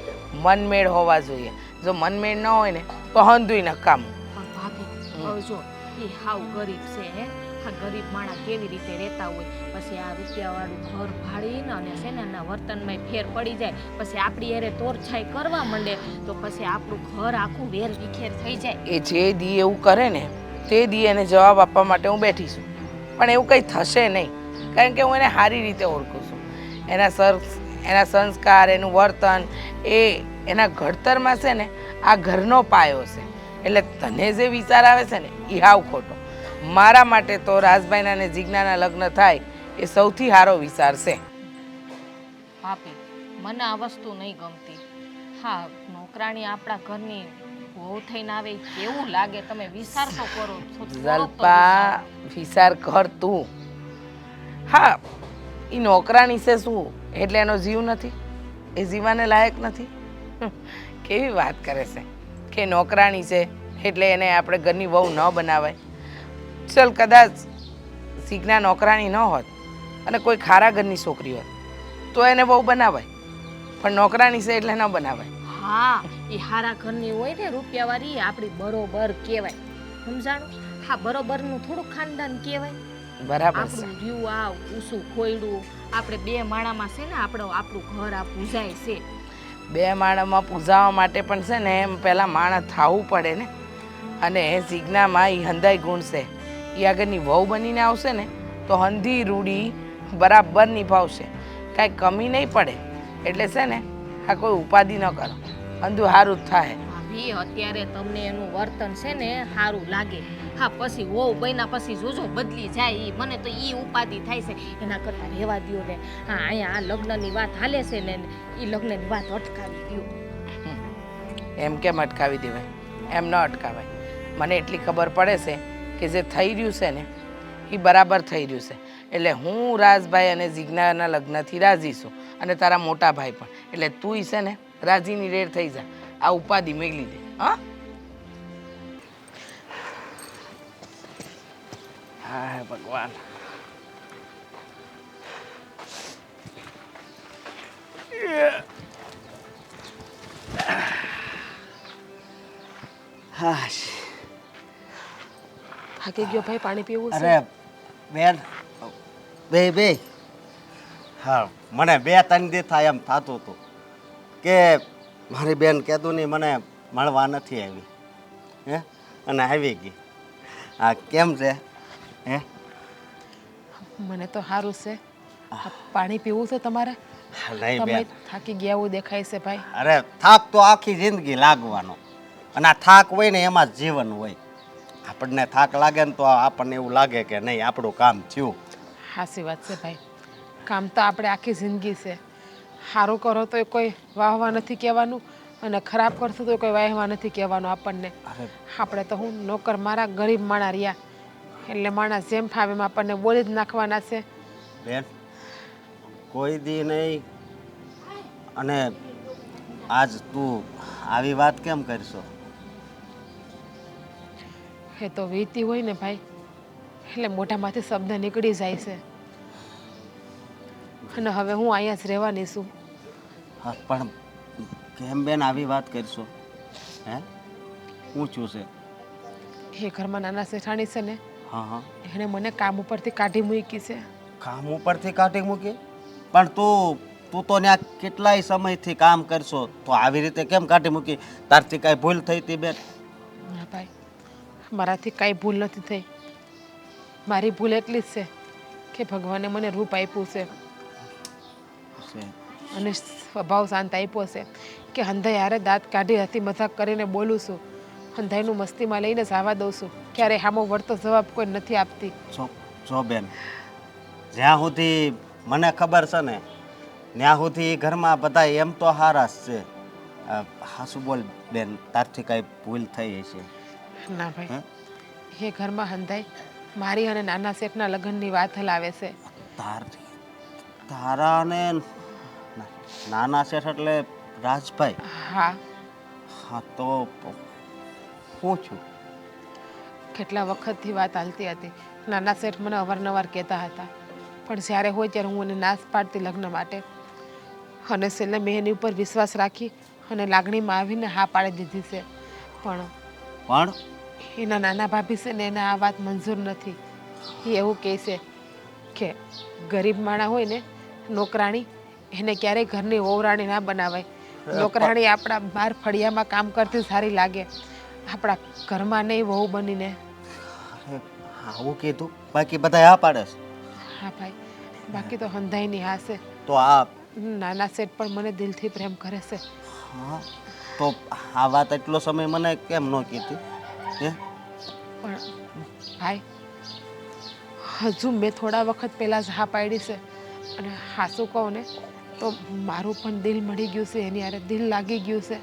મનમેળ હોવા જોઈએ. જો મનમેળ ન હોય ને તો હંધુય નકામું. પણ ભાભી હવે જો એ હાવ ગરીબ છે હે, આ ગરીબ માણસ કેવી રીતે રહેતા હોય, પછી આ રૂપિયાવાળું ઘર ભાડીને અને છે ને એના વર્તનમાં ફેર પડી જાય, પછી આપણી હારે તોરછાઈ કરવા માંડે તો પછી આપણું ઘર આખું વેર વિખેર થઈ જાય. એ જે દી એવું કરે ને તે દી એને જવાબ આપવા માટે હું બેઠી છું. પણ એવું કંઈ થશે નહીં કારણ કે હું એને સારી રીતે ઓળખું છું. એના સંસ્કાર, એનું વર્તન, એ એના ઘડતરમાં છે ને આ ઘરનો પાયો છે. એટલે તને જે વિચાર આવે છે ને એ હાવ ખોટો. મારા માટે તો રાજભાઈના અને જીજ્ઞાના લગ્ન થાય એ સૌથી સારો વિચાર છે. ભાભી મને આ વસ્તુ નહીં ગમતી. હા નોકરાણી આપણા ઘરની બહુ થઈને આવે ઈ કેવું લાગે, તમે વિચાર તો કરો. થોડોક તો જલ્પા વિચાર કર તું. હા એ નોકરાણી છે શું એટલે એનો જીવ નથી? એ જીવાને લાયક નથી? કેવી વાત કરે છે કે નોકરાણી છે એટલે એને આપણે ઘરની વહુ ન બનાવાય. ચલ કદાચ જીજ્ઞા નોકરાણી ન હોત અને કોઈ ખારા ઘરની છોકરી હોત તો એને બહુ બનાવાય, પણ નોકરાણી છે એટલે ન બનાવાય. હા એ હારા ઘરની હોય ને રૂપિયાવાળી એ આપણી બરોબર કહેવાય, સમજાણું? હા બરોબરનું થોડું ખાનદાન કહેવાય. બરાબર છે. આપણું રહ્યું આ ઊસું ખોયડું આપણે બે માણામાં છે ને આપણું ઘર આ પૂજાય છે. બે માણસમાં પૂજાવા માટે પણ છે ને એમ પહેલાં માણસ થવું પડે ને. અને જીજ્ઞામાં એ હંધાઈ ગુણ છે. એ આગળની વહુ બનીને આવશે ને તો હંધી રૂડી બરાબર નિભાવશે, કાંઈ કમી નહીં પડે. એટલે છે ને આ કોઈ ઉપાધિ ન કરો, હંધું સારું જ થાય. ભાભી અત્યારે તમને એનું વર્તન છે ને સારું લાગે, હા પછી વહુ બન્યા પછી જોજો બદલી જાય. ઈ મને તો ઈ ઉપાધિ થાય છે. એના કરતાં રહેવા દ્યો ને. હા અહીંયા આ લગ્નની વાત હાલે છે ને એ લગ્નની વાત અટકાવી દ્યો. એમ કેમ અટકાવી દેવાય? એમ ન અટકાવાય. મને એટલી ખબર પડે છે કે જે થઈ રહ્યું છે ને એ બરાબર થઈ રહ્યું છે. એટલે હું રાજભાઈ અને જીજ્ઞાના લગ્નથી રાજી છું અને તારા મોટા ભાઈ પણ. એટલે તું છે ને રાજીની રેડ થઈ જા. આ ઉપાધિ મેળવી દે. હા હા ભગવાન. હાશ. થાકી ગયો ભાઈ, પાણી પીવું છે? અરે બેન બે હા મને 2-3 દી થાય એમ થતું હતું કે મારી બેન કહેતું નહીં મને મળવા નથી આવી હે, અને આવી ગઈ. હા કેમ છે હે? મને તો સારું છે. આ પાણી પીવું છે તમારે? નહીં તમે બેન, થાકી ગયા એવું દેખાય છે ભાઈ. અરે થાક તો આખી જિંદગી લાગવાનો, અને આ થાક હોય ને એમાં જ જીવન હોય. આપણને થાક લાગે ને તો આપણને એવું લાગે કે નહીં આપણું કામ થયું. સાચી વાત છે ભાઈ. કામ તો આપણે આખી જિંદગી છે. સારું કરો તો કોઈ વાહવા નથી કહેવાનું અને ખરાબ કરશો તો કોઈ વાહવા નથી કહેવાનું આપણને. આપણે તો હું નોકર મારા ગરીબ માણા રહ્યા એટલે માણસ જેમ ફાવે એમ આપણને બોલી જ નાખવાના છે. બેન કોઈ દી નહીં, અને આજ તું આવી વાત કેમ કરશો? એ તો વીતી હોય ને ભાઈ એટલે મોઢામાંથી શબ્દ નીકળી જાય છે. અને હવે હું અહીંયા જ રહેવાની છું. હા પણ કેમ બેન આવી વાત કરશો? હે ઊંચું છે? એ ઘરમાં નાના શેઠાણી છે ને, હા હા, એણે મને કામ ઉપરથી કાઢી મૂકી છે. કામ ઉપરથી કાઢી મૂકી? પણ તું તું તો ત્યાં કેટલાય સમયથી કામ કરશો, તો આવી રીતે કેમ કાઢી મૂકી? તારથી કાંઈ ભૂલ થઈ હતી બેન? ના ભાઈ, મારાથી કાંઈ ભૂલ નથી થઈ. મારી ભૂલ એટલી જ છે કે ભગવાને મને રૂપ આપ્યું છે અને સ્વભાવ શાંત આપ્યો છે કે હંધાઈ હારે દાંત કાઢી હતી મજાક કરીને બોલું છું. હંધાઈનું મસ્તીમાં લઈને જ આવવા દઉં છું. ક્યારે સામો વળતો જવાબ કોઈ નથી આપતી. જો બેન, જ્યાં સુધી મને ખબર છે ને ત્યાં સુધી ઘરમાં બધા એમ તો હારા જ છે. હાસુ બોલ બેન, તારથી કાંઈ ભૂલ થઈ હશે? ના ભાઈ, એ ઘરમાં હંધાઈ મારી અને નાના શેઠના લગ્નની વાત હલાવે છે. તારા અને નાના શેઠ એટલે રાજભાઈ? હા, હા તો હું છું. કેટલા વખતથી વાત હાલતી હતી. નાના શેઠ મને અવારનવાર કહેતા હતા, પણ જ્યારે હોય ત્યારે હું એને નાશ પાડતી લગ્ન માટે. અને છેલ્લે મેં એની ઉપર વિશ્વાસ રાખી અને લાગણીમાં આવીને હા પાડી દીધી છે. પણ એના નાના ભાભી છે ને એને આ વાત મંજૂર નથી. એ એવું કહે છે કે ગરીબ માણા હોય ને નોકરાણી, એને ક્યારેય ઘરની વહુરાણી ના બનાવાય. નોકરાણી આપણા બહાર ફળિયામાં કામ કરતી સારી લાગે, આપણા ઘરમાં નહીં વહુ બનીને. આવું કીધું? બાકી બધા હા પાડે છે? હા ભાઈ, બાકી તો હંધાઈની હા છે. તો આ નાના શેઠ પણ મને દિલથી પ્રેમ કરે છે. હા, તો આ વાત એટલો સમય મને કેમ ન કીધી? હે? પણ ભાઈ, હજુ મેં થોડા વખત પહેલાં જ હા પાડી છે. અને હાસું કહું ને તો મારું પણ દિલ મળી ગયું છે, એની હારે દિલ લાગી ગયું છે.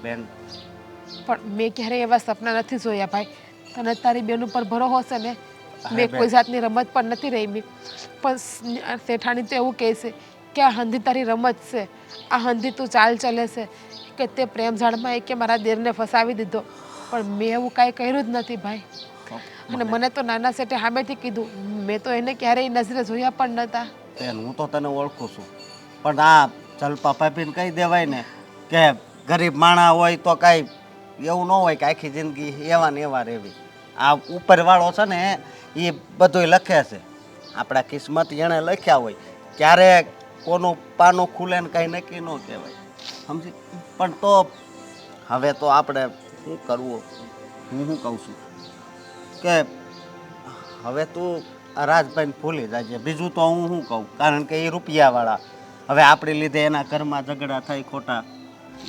બેન, પણ મેં ક્યારેય એવા સપના નથી જોયા ભાઈ. તને તારી બેન ઉપર ભરોસો છે ને? મેં કોઈ જાતની રમત પણ નથી રમી. પણ શેઠાણી તો એવું કહે છે કે આ હંધી તારી રમત છે, આ હંધી તું ચાલ ચલે છે, કે તે પ્રેમ ઝાડમાં કે મારા દેરને ફસાવી દીધો. પણ મેં એવું કાંઈ કર્યું જ નથી ભાઈ. અને મને તો નાના શેઠે સામેથી કીધું, મેં તો એને ક્યારેય નજરે જોયા પણ નહોતા. બેન, હું તો તને ઓળખું છું, પણ આ જલપા ભાભીને કહી દેવાય ને કે ગરીબ માણા હોય તો કાંઈ એવું ન હોય કે આખી જિંદગી એવા ને એવા રહેવી. આ ઉપરવાળો છે ને એ બધુંય લખે છે. આપણા કિસ્મત એણે લખ્યા હોય, ક્યારે કોનું પાનું ખુલે ને કાંઈ નક્કી ન કહેવાય, સમજી? પણ તો હવે તો આપણે શું કરવું? હું શું કહું છું કે હવે તું આ રાજભાઈને ભૂલી જાય. બીજું તો હું શું કહું, કારણ કે એ રૂપિયાવાળા. હવે આપણે લીધે એના ઘરમાં ઝઘડા થાય ખોટા,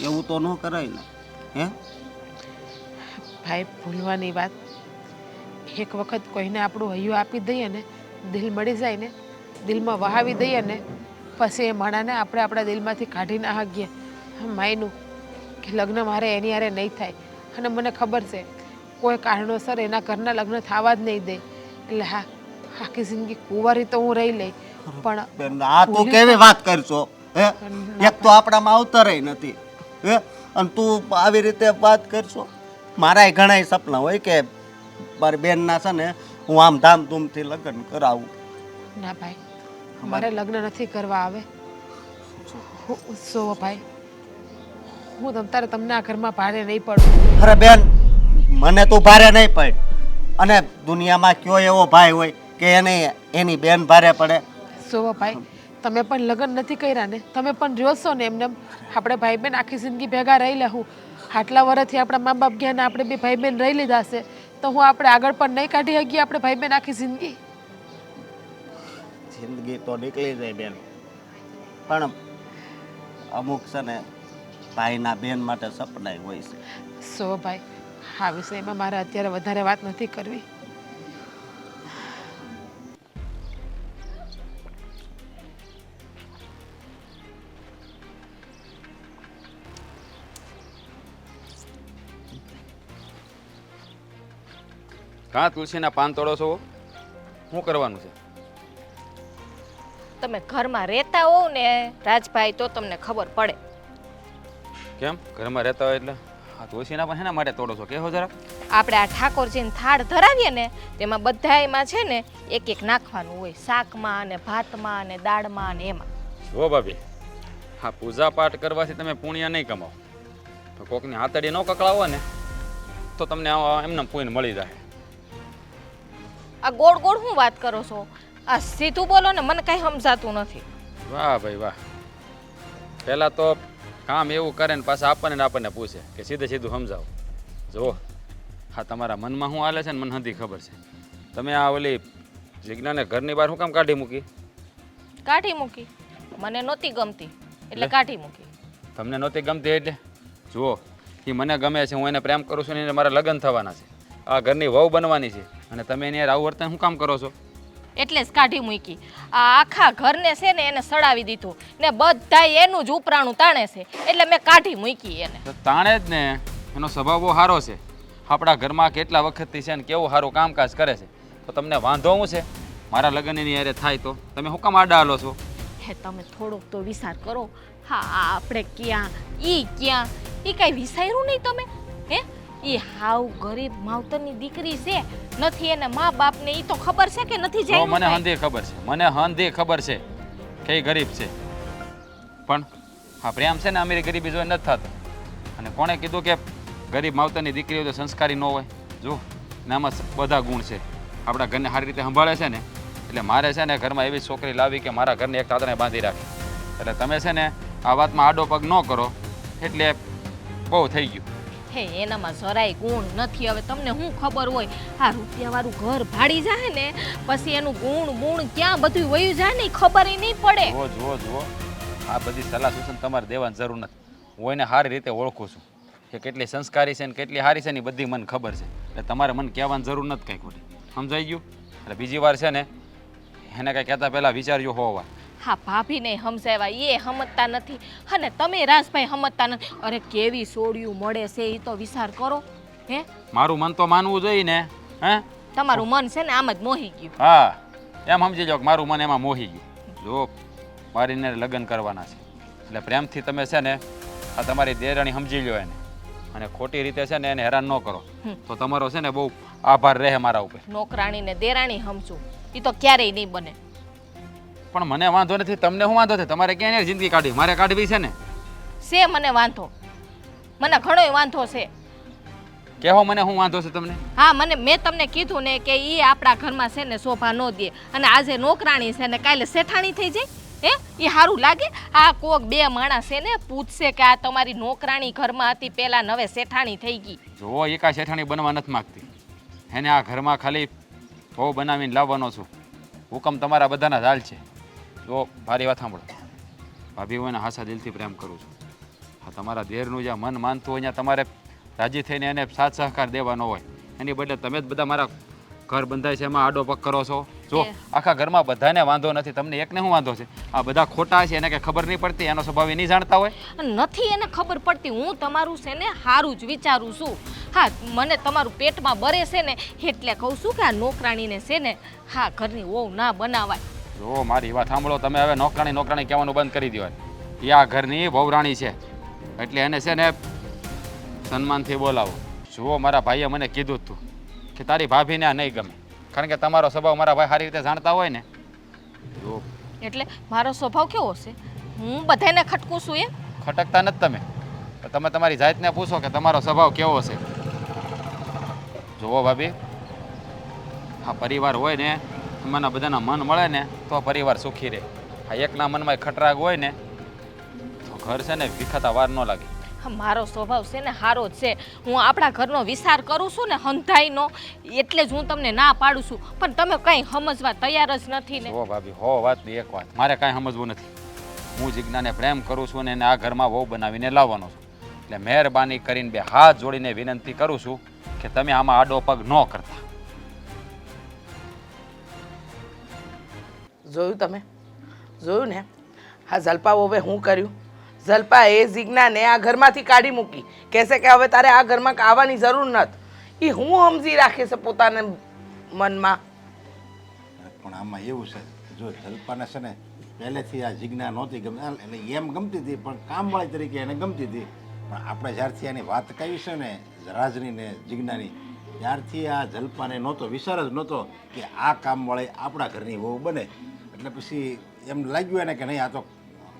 એવું તો ન કરાય ને? હે ભાઈ, ભૂલવાની વાત. એક વખત કોઈને આપણું હૈયું આપી દઈએ ને, દિલ મળી જાય ને, દિલમાં વહાવી દઈએ ને, પછી એ માણાને આપણે આપણા દિલમાંથી કાઢી ના શકીએ. માયનું કે લગ્ન મારે એની હારે નહીં થાય. અને મને ખબર છે કોઈ કારણોસર એના ઘરના લગ્ન થવા જ નહીં દે. એટલે હા, આખી જિંદગી કુંવારી તો હું રહી લઈ. પણ આ તું કેવી વાત કરશો? હે, એક તો આપણામાં અવતરેય નથી, હે, અને તું આવી રીતે વાત કરશો? મારાય ઘણાય સપના હોય કે મારી બેનના છે ને હું આમ ધામધૂમથી લગ્ન કરાવું. ના ભાઈ, મારે લગ્ન નથી કરવા આવે. સો ભાઈ, હું તમને આ ઘરમાં ભારે નહીં પડું. અરે બેન, મને તું ભારે નહીં પડ. અને દુનિયામાં કયો એવો ભાઈ હોય કે એને એની બેન ભારે પડે? સો ભાઈ, તમે પણ લગ્ન નથી કર્યા ને, તમે પણ જોશો ને એમને. આપણે ભાઈ બહેન આખી જિંદગી ભેગા રહી લેવું. આટલા વર્ષથી આપણા મા બાપ ગયા ને આપણે બે ભાઈ બહેન રહી લીધા છે, તો હું આપણે આગળ પણ નહીં કાઢી શકીએ આપણે ભાઈ બહેન આખી જિંદગી? જિંદગી તો નીકળી જાય બેન, પણ અમુક છે ને ભાઈના બેન માટે સપનાય હોય છે. સો ભાઈ, આ વિષયમાં મારે અત્યારે વધારે વાત નથી કરવી. કાં તુલસીના પાન તોડો છો? શું કરવાનું છે? તમે ઘરમાં રહેતા હોવ ને રાજભાઈ, તો તમને ખબર પડે. કેમ ઘરમાં રહેતા હોય એટલે આ તુલસીના પાન શેના માટે તોડો છો? કહો જરા. આપણે આ ઠાકોરજીને થાળ ધરાવીએ ને તેમાં બધાયમાં છે ને એક એક નાખવાનું હોય, શાકમાં અને ભાતમાં અને દાળમાં અને એમાં. જો ભાભી, હા પૂજા પાઠ કરવાથી તમે પુણ્ય નહીં કમાવો તો કોકની હાથડી ન કકળાવો ને તો તમને એમને પુણ્ય મળી જાય. આ ગોળ ગોળ હું વાત કરો છો? આ સીધું બોલો ને, મને કઈ સમજાતું નથી. વાહ ભાઈ વાહ. પહેલાં તો કામ એવું કરે ને પાછા આપણને પૂછે કે સીધે સીધું સમજાવો. જુઓ હા તમારા મનમાં શું હાલે છે ને મને હંધી ખબર છે. તમે આ ઓલી જિજ્ઞાને ઘરની બહાર શું કામ કાઢી મૂકી? કાઢી મૂકી? મને નહોતી ગમતી એટલે કાઢી મૂકી. તમને નહોતી ગમતી એટલે? જુઓ એ મને ગમે છે, હું એને પ્રેમ કરું છું ને એને મારા લગ્ન થવાના છે, આ ઘરની વહુ બનવાની છે, અને તમે એને યાર આવું વર્તન શું કામ કરો છો? એટલે જ કાઢી મૂકી. આ આખા ઘરને છે ને એને સડાવી દીધું ને બધાય એનું જ ઉપરાણું તાણે છે એટલે મેં કાઢી મૂકી એને. તો તાણે જ ને, એનો સ્વભાવ બહુ સારો છે. આપણા ઘરમાં કેટલા વખતથી છે ને કેવું સારું કામકાજ કરે છે. તો તમને વાંધો શું છે? મારા લગ્ન એની યારે થાય તો તમે શું કામ આડા હાલો છો? હે તમે થોડોક તો વિચાર કરો. હા આપણે ક્યાં ઈ કઈ વિચાર્યું નહીં તમે? હે એ હાવ ગરીબ માવતરની દીકરી છે, નથી એને મા બાપને ઈ તો ખબર છે કે નથી જાય? મને હંધી ખબર છે, મને હંધી ખબર છે કે એ ગરીબ છે, પણ હા પ્રેમ છે ને અમીરી ગરીબી જોઈ નથી થતો. અને કોણે કીધું કે ગરીબ માવતરની દીકરી હોય તો સંસ્કારી ન હોય? જો આમાં બધા ગુણ છે. આપણા ઘરને સારી રીતે સંભાળે છે ને એટલે મારે છે ને ઘરમાં એવી છોકરી લાવી કે મારા ઘરને એક તાતણે બાંધી રાખે. એટલે તમે છે ને આ વાતમાં આડો પગ ન કરો એટલે બહુ થઈ ગયું. હે એનામાં જરાય ગુણ નથી. હવે તમને શું ખબર હોય, આ રૂપિયાવાળું ઘર ભાડી જાય ને પછી એનું ગુણ ક્યાં બધું વયું જાય ને ઈ ખબર ય નહીં પડે. જુઓ આ બધી સલાહ સૂચન તમારે દેવાની જરૂર નથી. હું એને સારી રીતે ઓળખું છું કે કેટલી સંસ્કારી છે ને કેટલી સારી છે ને બધી મને ખબર છે. એટલે તમારે મને કહેવાની જરૂર નથી કંઈ ખોટી. સમજાઈ ગયું? એટલે બીજી વાર છે ને એને કંઈ કહેતા પહેલાં વિચારજો હોવા. હા ભાભીને સમજાવ્યા એ સમજતા નથી અને તમે રાજભાઈ સમજતા નથી. અરે કેવી સોડિયું મળે છે એ તો વિચાર કરો. હે મારું મન તો માનવું જોઈએ ને. હે તમારું મન છે ને આમ જ મોહી ગયું. હા એમ સમજી જાઓ કે મારું મન એમાં મોહી ગયું. જો મારીને લગ્ન કરવાના છે એટલે પ્રેમથી તમે છે ને આ તમારી દેરાણી સમજી લ્યો એને, અને ખોટી રીતે છે ને એને હેરાન ન કરો તો તમારો છે ને બહુ આભાર રહે મારા ઉપર. નોકરાણી ને દેરાણી સમજું એ તો ક્યારેય નહીં બને. પણ મને વાંધો નથી, તમને શું વાંધો છે? તમારે ક્યાં જિંદગી કાઢવી? મારે કાઢવી છે ને. છે મને વાંધો, મને ઘણોય વાંધો છે. કહેવો મને શું વાંધો છે તમને? હા મેં તમને કીધું ને કે એ આપણા ઘરમાં છે ને શોભા ન દે, અને આજે નોકરાણી છે ને કાલે શેઠાણી થઈ જાય. હે એ સારું લાગે? આ કોક બે માણસ છે ને પૂછશે કે આ તમારી નોકરાણી ઘરમાં હતી પહેલા ને હવે શેઠાણી થઈ ગઈ. જો એ કાંઈ શેઠાણી બનવા નથી માગતી, એને આ ઘરમાં ખાલી બહુ બનાવીને લાવવાનો છું. હુકમ તમારા બધાના હાલ છે. જો મારી વાત સાંભળો, ભાભી હું એને હાસા દિલથી પ્રેમ કરું છું. હા તમારા દેરનું જ્યાં મન માનતું હોય ત્યાં તમારે રાજી થઈને એને સાથ સહકાર દેવાનો હોય. એની બદલે તમે જ બધા મારા ઘર બંધાય છે એમાં આડો પગ કરો છો. જો આખા ઘરમાં બધાને વાંધો નથી, તમને એકને શું વાંધો છે? આ બધા ખોટા છે એને કંઈ ખબર નહીં પડતી, એનો સ્વભાવ એ નહીં જાણતા હોય. નથી એને ખબર પડતી. હું તમારું છે ને સારું જ વિચારું છું. હા મને તમારું પેટમાં બરે છે ને એટલે કહું છું કે આ નોકરાણીને છે ને હા ઘરની વહુ ના બનાવાય. જો મારી વાત સાંભળો, તમે હવે નોકરાણી કહેવાનું બંધ કરી દેવાય. એ આ ઘરની વહુરાણી છે એટલે એને છે ને સન્માનથી બોલાવો. જુઓ મારા ભાઈએ મને કીધું હતું કે તારી ભાભીને આ નહીં ગમે, કારણ કે તમારો સ્વભાવ મારા ભાઈ સારી રીતે જાણતા હોય ને. જો એટલે મારો સ્વભાવ કેવો છે? હું બધાને ખટકું છું એમ? ખટકતા નથી તમે. તમે તમારી જાતને પૂછો કે તમારો સ્વભાવ કેવો છે. જુઓ ભાભી, આ પરિવાર હોય ને એમાંના બધાના મન મળે ને તો પરિવાર સુખી રહે. આ એકના મનમાં ખટરાગ હોય ને તો ઘર છે ને વિખાતા વાર ન લાગે. મારો સ્વભાવ છે ને સારો જ છે. હું આપણા ઘરનો વિચાર કરું છું ને હંધાઈનો, એટલે જ હું તમને ના પાડું છું, પણ તમે કંઈ સમજવા તૈયાર જ નથી ને. હો ભાભી, હો વાતની એક વાત, મારે કાંઈ સમજવું નથી. હું જિજ્ઞાને પ્રેમ કરું છું ને એને આ ઘરમાં વહુ બનાવીને લાવવાનો છું. એટલે મહેરબાની કરીને બે હાથ જોડીને વિનંતી કરું છું કે તમે આમાં આડો પગ ન કરતા. જોયું તમે? જોયું ને હા જલપા હવે હું કર્યું? જલપા એ જિજ્ઞાને આ ઘરમાંથી કાઢી મૂકી, કહેશે કે હવે તારે આ ઘરમાં આવવાની જરૂર નથી. એ હું સમજી રાખે છે પોતાને મનમાં. પણ આમાં એવું છે, જો જલ્પાને છે ને પહેલેથી આ જિજ્ઞા નહોતી ગમતી, એટલે એમ ગમતી હતી પણ કામવાળી તરીકે એને ગમતી હતી. પણ આપણે જ્યારથી આની વાત કરી છે ને રાજની ને જિજ્ઞાની, ત્યારથી આ જલ્પાને નહોતો વિચાર જ નહોતો કે આ કામવાળી આપણા ઘરની વહુ બને. એટલે પછી એમ લાગ્યું એને કે નહીં આ તો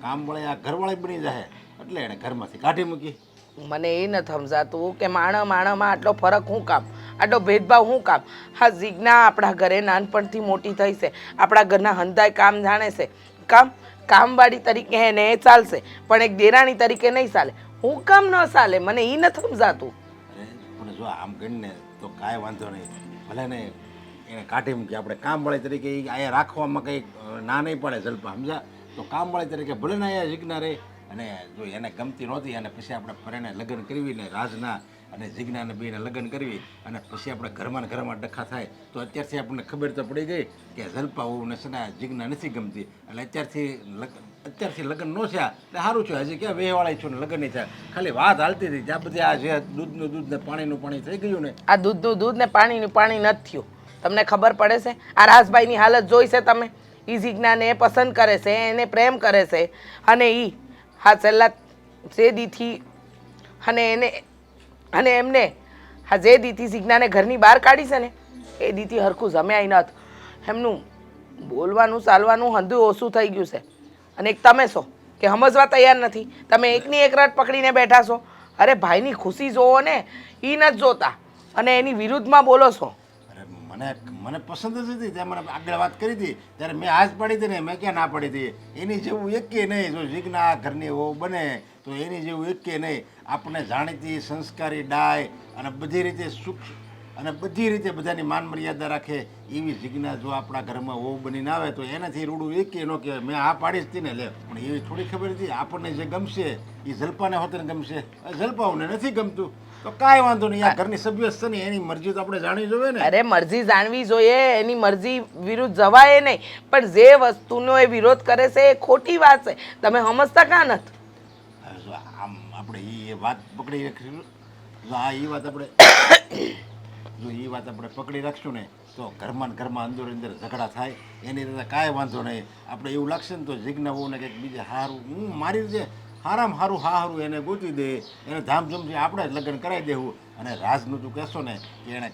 કામવાળી આ ઘરવાળી બની જાય એટલે એણે ઘરમાંથી કાઢી મૂકી. મને એ નથી સમજાતું કે માણસમાં આટલો ફરક શું કામ, આટલો ભેદભાવ શું કામ? હા, જીજ્ઞા આપણા ઘરે નાનપણથી મોટી થઈ છે, આપણા ઘરના હંધાય કામ જાણે છે. કામવાળી તરીકે એને એ ચાલશે, પણ એક દેરાણી તરીકે નહીં ચાલે. હું કામ ન ચાલે? મને એ નથી સમજાતું. અરે પણ જો આમ ગણીને તો કાંઈ વાંધો નહીં, ભલે ને એને કાઢી મૂકી. આપણે કામવાળી તરીકે ઈ અહીંયા રાખવામાં કંઈ ના નહીં પડે જલપા, સમજ્યા? તો કામવાળી તરીકે ભલે ને અહીંયા જીજ્ઞા રહે, અને જો એને ગમતી નહોતી અને પછી આપણે ફરીને લગ્ન કરવીને રાજના અને જીજ્ઞાને બેને લગ્ન કરવી અને પછી આપણે ઘરમાં ને ઘરમાં ડખા થાય તો અત્યારથી આપણને ખબર તો પડી ગઈ કે જલપા હોવું ને સના જીજ્ઞા નથી ગમતી. એટલે અત્યારથી લગ્ન ન થયા એટલે સારું છે. હજી ક્યાં વેહવાળા છું ને લગ્ન નહીં થયા, ખાલી વાત હાલતી હતી. ત્યાં બધી આ જે દૂધનું દૂધ ને પાણીનું પાણી થઈ ગયું ને, આ દૂધનું દૂધ ને પાણીનું પાણી નથી થયું. તમને ખબર પડે છે? આ રાજભાઈની હાલત જોઈ છે તમે? એ જીજ્ઞાને પસંદ કરે છે, એને પ્રેમ કરે છે, અને એ હા છેલ્લા જે દીથી અને એમને હા જે દીથી જીજ્ઞાને ઘરની બહાર કાઢી છે ને એ દીથી હરખું જમ્યાય નથી. એમનું બોલવાનું ચાલવાનું હંધું ઓછું થઈ ગયું છે. અને એક તમે છો કે સમજવા તૈયાર નથી. તમે એકની એક રટ પકડીને બેઠા છો. અરે ભાઈની ખુશી જોવો ને, એ નથી જોતા અને એની વિરુદ્ધમાં બોલો છો. મને પસંદ જ હતી. ત્યાં મને આગળ વાત કરી હતી ત્યારે મેં હાથ પાડી હતી ને, મેં ક્યાં ના પાડી હતી? એની જેવું એકે નહીં. જો જીજ્ઞા ઘરની વહુ બને તો એની જેવું એકે નહીં. આપણે જાણીતી સંસ્કારી ડાય અને બધી રીતે સુખ અને બધી રીતે બધાની માન મર્યાદા રાખે એવી જીજ્ઞા જો આપણા ઘરમાં વહુ બનીને આવે તો એનાથી રૂડું એકે ન કહેવાય. મેં આ પાડી જ હતી ને લે, પણ એવી થોડી ખબર હતી આપણને જે ગમશે એ જલપાને હોતને ગમશે, જલપાઓને નથી ગમતું તો કાંઈ વાંધો નહીં. આ ઘરની સભ્ય છે ને એની મરજી તો આપણે જાણવી જોઈએ ને. અરે મરજી જાણવી જોઈએ, એની મરજી વિરુદ્ધ જવાય નહીં, પણ જે વસ્તુનો એ વિરોધ કરે છે એ ખોટી વાત છે. તમે સમજતા કાં નથી? જો આમ આપણે એ વાત પકડી રાખીશું, જો આ એ વાત આપણે જો એ વાત આપણે પકડી રાખશું ને તો ઘરમાં ને ઘરમાં અંદર અંદર ઝઘડા થાય. એની રીતે કાંઈ વાંધો નહીં. આપણે એવું લાગશે ને તો જીજ્ઞા હોવું ને કંઈક બીજે સારું, હું મારી રીતે હારામાં સારું હારું એને ગોતી દે, એને ધામધૂમથી આપણે જ લગ્ન કરાવી દેવું. અને રાજનું તું કહેશો ને કે એને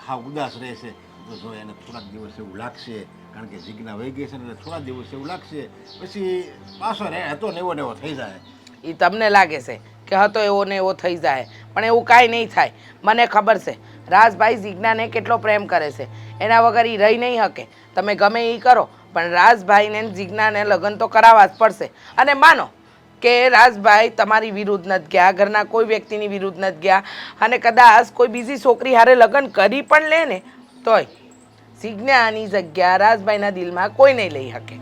હા ઉદાસ રહેશે તો જો એને થોડાક દિવસ એવું લાગશે, કારણ કે જીજ્ઞા વહી ગઈ છે ને એટલે થોડા દિવસ એવું લાગશે, પછી પાછો હતો ને એવો થઈ જાય. એ તમને લાગે છે કે હતો એવો ને એવો થઈ જાય, પણ એવું કાંઈ નહીં થાય. મને ખબર છે રાજભાઈ જીજ્ઞાને કેટલો પ્રેમ કરે છે, એના વગર એ રહી નહીં શકે. તમે ગમે એ કરો પણ રાજભાઈને જીજ્ઞાને લગ્ન તો કરાવવા જ પડશે. અને માનો કે રાજભાઈ તમારી વિરુદ્ધ નથી ગયા, ઘરના કોઈ વ્યક્તિની વિરુદ્ધ નથી ગયા, અને કદાચ કોઈ બીજી છોકરી હારે લગ્ન કરી પણ લે ને તોય જીજ્ઞાની જગ્યા રાજભાઈના દિલમાં કોઈ નહીં લઈ શકે.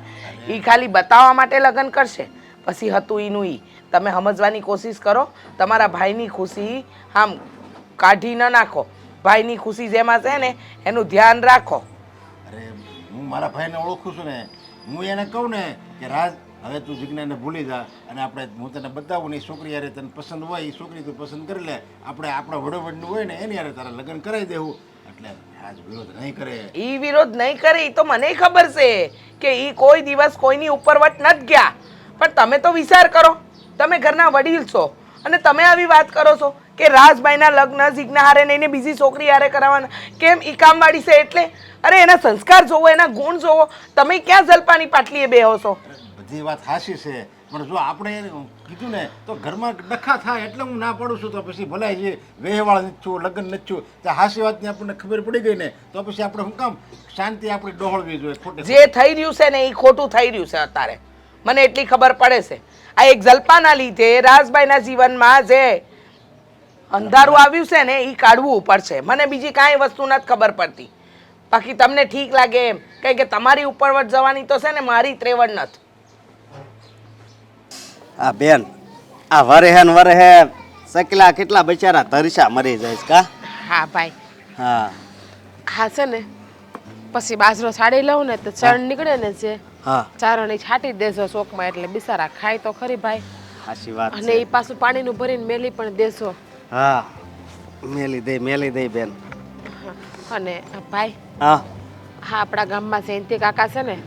એ ખાલી બતાવવા માટે લગ્ન કરશે, પછી હતું એનું ઈ. તમે સમજવાની કોશિશ કરો. તમારા ભાઈની ખુશી આમ કાઢી ન નાખો. ભાઈની ખુશી જેમાં છે ને એનું ધ્યાન રાખો. અરે હું મારા ભાઈને ઓળખું છું ને, હું એને કહું ને કે રાજ હવે તું જીજ્ઞાને ભૂલી જા અને આપણે હું તને બતાવું ને એ છોકરી યારે તને પસંદ હોય એ છોકરી તું પસંદ કરી લે, આપણે આપણા વડોવડનું હોય ને એની યારે તારા લગ્ન કરાવી દેવું. એટલે રાજ વિરોધ નહીં કરે. એ વિરોધ નહીં કરે એ તો મને ખબર છે કે એ કોઈ દિવસ કોઈની ઉપરવટ નથી ગયા, પણ તમે તો વિચાર કરો. તમે ઘરના વડીલ છો અને તમે આવી વાત કરો છો કે રાજભાઈના લગ્ન જીજ્ઞા હારે નહીં ને બીજી છોકરી હારે કરાવવાના. કેમ? એ કામવાળી છે એટલે? અરે એના સંસ્કાર જોવો, એના ગુણ જોવો. તમે ક્યાં જલપાની પાટલીએ બેહો છો? બધી વાત હાસી છે, પણ જો આપણે કીધું ને તો ઘરમાં ડખા થાય એટલે હું ના પાડું છું. તો પછી ભલાય છે વેહવાળ નથી છું, લગ્ન નથી છું, ત્યાં હાસી વાતની આપણને ખબર પડી ગઈ ને તો પછી આપણે શું કામ શાંતિ આપણે ડહોળવી જોઈએ? ખોટે જે થઈ રહ્યું છે ને એ ખોટું થઈ રહ્યું છે અત્યારે. મને એટલી ખબર પડે છે આ એક જલપાના લીધે રાજભાઈના જીવનમાં જે અંધારું આવ્યું છે ને એ કાઢવું પડશે. મને બીજી કાંઈ વસ્તુ નથી ખબર પડતી. બાકી તમને ઠીક લાગે એમ કંઈ કે તમારી ઉપરવટ જવાની તો છે ને મારી ત્રેવડ નથી. આ બેન આ વરહે ને વરહે સકલા કેટલા બચારા તરસા મરી જાય છે કા? હા ભાઈ, હા હા છે ને પછી બાજરો છાડી લઉં ને તો ચણ નીકળે ને જે હા ચારણી છાંટી દેજો શોકમાં એટલે બિચારા ખાય તો ખરી ભાઈ. સાચી વાત અને છે. એ પાછું પાણીનું ભરીને મેલી પણ દેશો. હા મેલી દઈ બેન. અને ભાઈ હા હા આપણા ગામમાં જયંતિ કાકા છે ને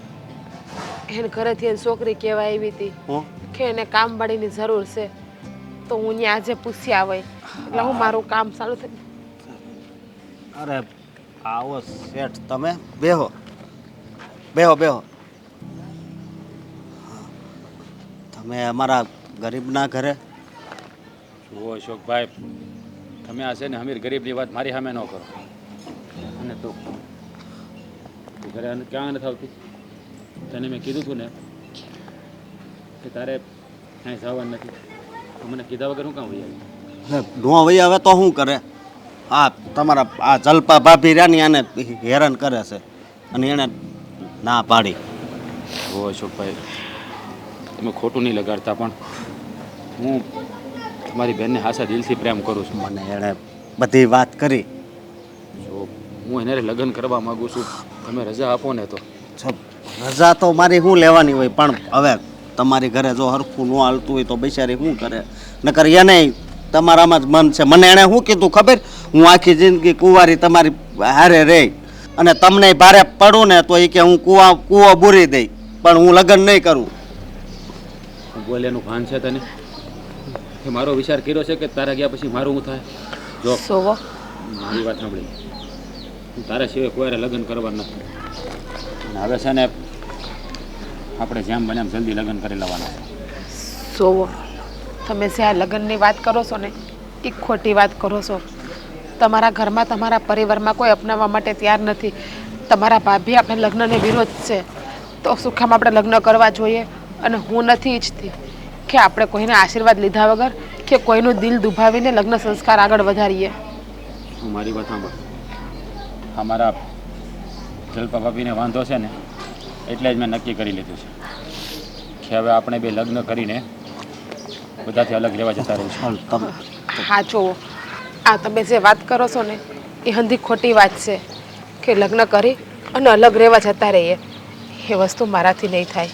એને ઘરેથી એની છોકરી કહેવા આવી હતી હું કે એને કામવાળીની જરૂર છે, તો હું ત્યાં આજે પૂછી આવે એટલે હું મારું કામ ચાલુ થઈ. અરે આવો શેઠ તમે બેહો બેહો બેહો. અમે અમારા ગરીબના ઘરે જુઓ અશોકભાઈ, તમે આ છે ને અમીર ગરીબની વાત મારી સામે ન કરો. અને તું ઘરે ક્યાં નથી આવતી? તને મેં કીધું હતું ને કે તારે કાંઈ જવાનું નથી, તો મને કીધા વગર હું કામ વહી આવી? નો વહી આવે તો શું કરે? આ તમારા આ જલપા ભાભી રહ્યા ને આને હેરાન કરે છે અને એણે ના પાડી. જુઓ અશોકભાઈ, તમે ખોટું નહીં લગાડતા, પણ હું તમારી બહેનને હાસા દિલથી પ્રેમ કરું છું. મને એણે બધી વાત કરી. જો હું એને લગ્ન કરવા માગું છું, તમે રજા આપો ને તો. જો રજા તો મારી શું લેવાની હોય, પણ હવે તમારી ઘરે જો હરખું ન હાલતું હોય તો બિચારી શું કરે? નકર એને તમારામાં જ મન છે. મને એણે શું કીધું ખબર? હું આખી જિંદગી કુંવારી તમારી હારે રહી અને તમને ભારે પડું ને તો એ કે હું કૂવો બૂરી દઈ, પણ હું લગ્ન નહીં કરું. હું બોલ્યાનું ભાન છે તને? એ મારો વિચાર કર્યો છે કે તારા ગયા પછી મારું શું થાય? જો સોવો મારી વાત સાંભળી, હું તારા સિવાય કોઈને લગ્ન કરવા નથી. અને હવે છે ને આપણે જેમ બને એમ જલ્દી લગ્ન કરી લેવાના છે. સોવો તમે જે આ લગ્નની વાત કરો છો ને એ ખોટી વાત કરો છો. તમારા ઘરમાં તમારા પરિવારમાં કોઈ અપનાવવા માટે તૈયાર નથી. તમારા ભાભી આપણે લગ્નને વિરોધ છે, તો શું કામ આપણે લગ્ન કરવા જોઈએ? અને હું નથી ઈચ્છતી કે આપણે કોઈના આશીર્વાદ લીધા વગર કે કોઈનું દિલ દુભાવીને લગ્ન સંસ્કાર આગળ વધારીએ. હું મારી વાત સાંભળ, અમારા જલપા ભાભીને વાંધો છે ને એટલે જ મેં નક્કી કરી લીધું છે કે હવે આપણે બે લગ્ન કરીને બધાથી અલગ રહેવા જતા રહીશું. તમે હા જુઓ, આ તમે જે વાત કરો છો ને એ હંધી ખોટી વાત છે કે લગ્ન કરી અને અલગ રહેવા જતા રહીએ. એ વસ્તુ મારાથી નહીં થાય.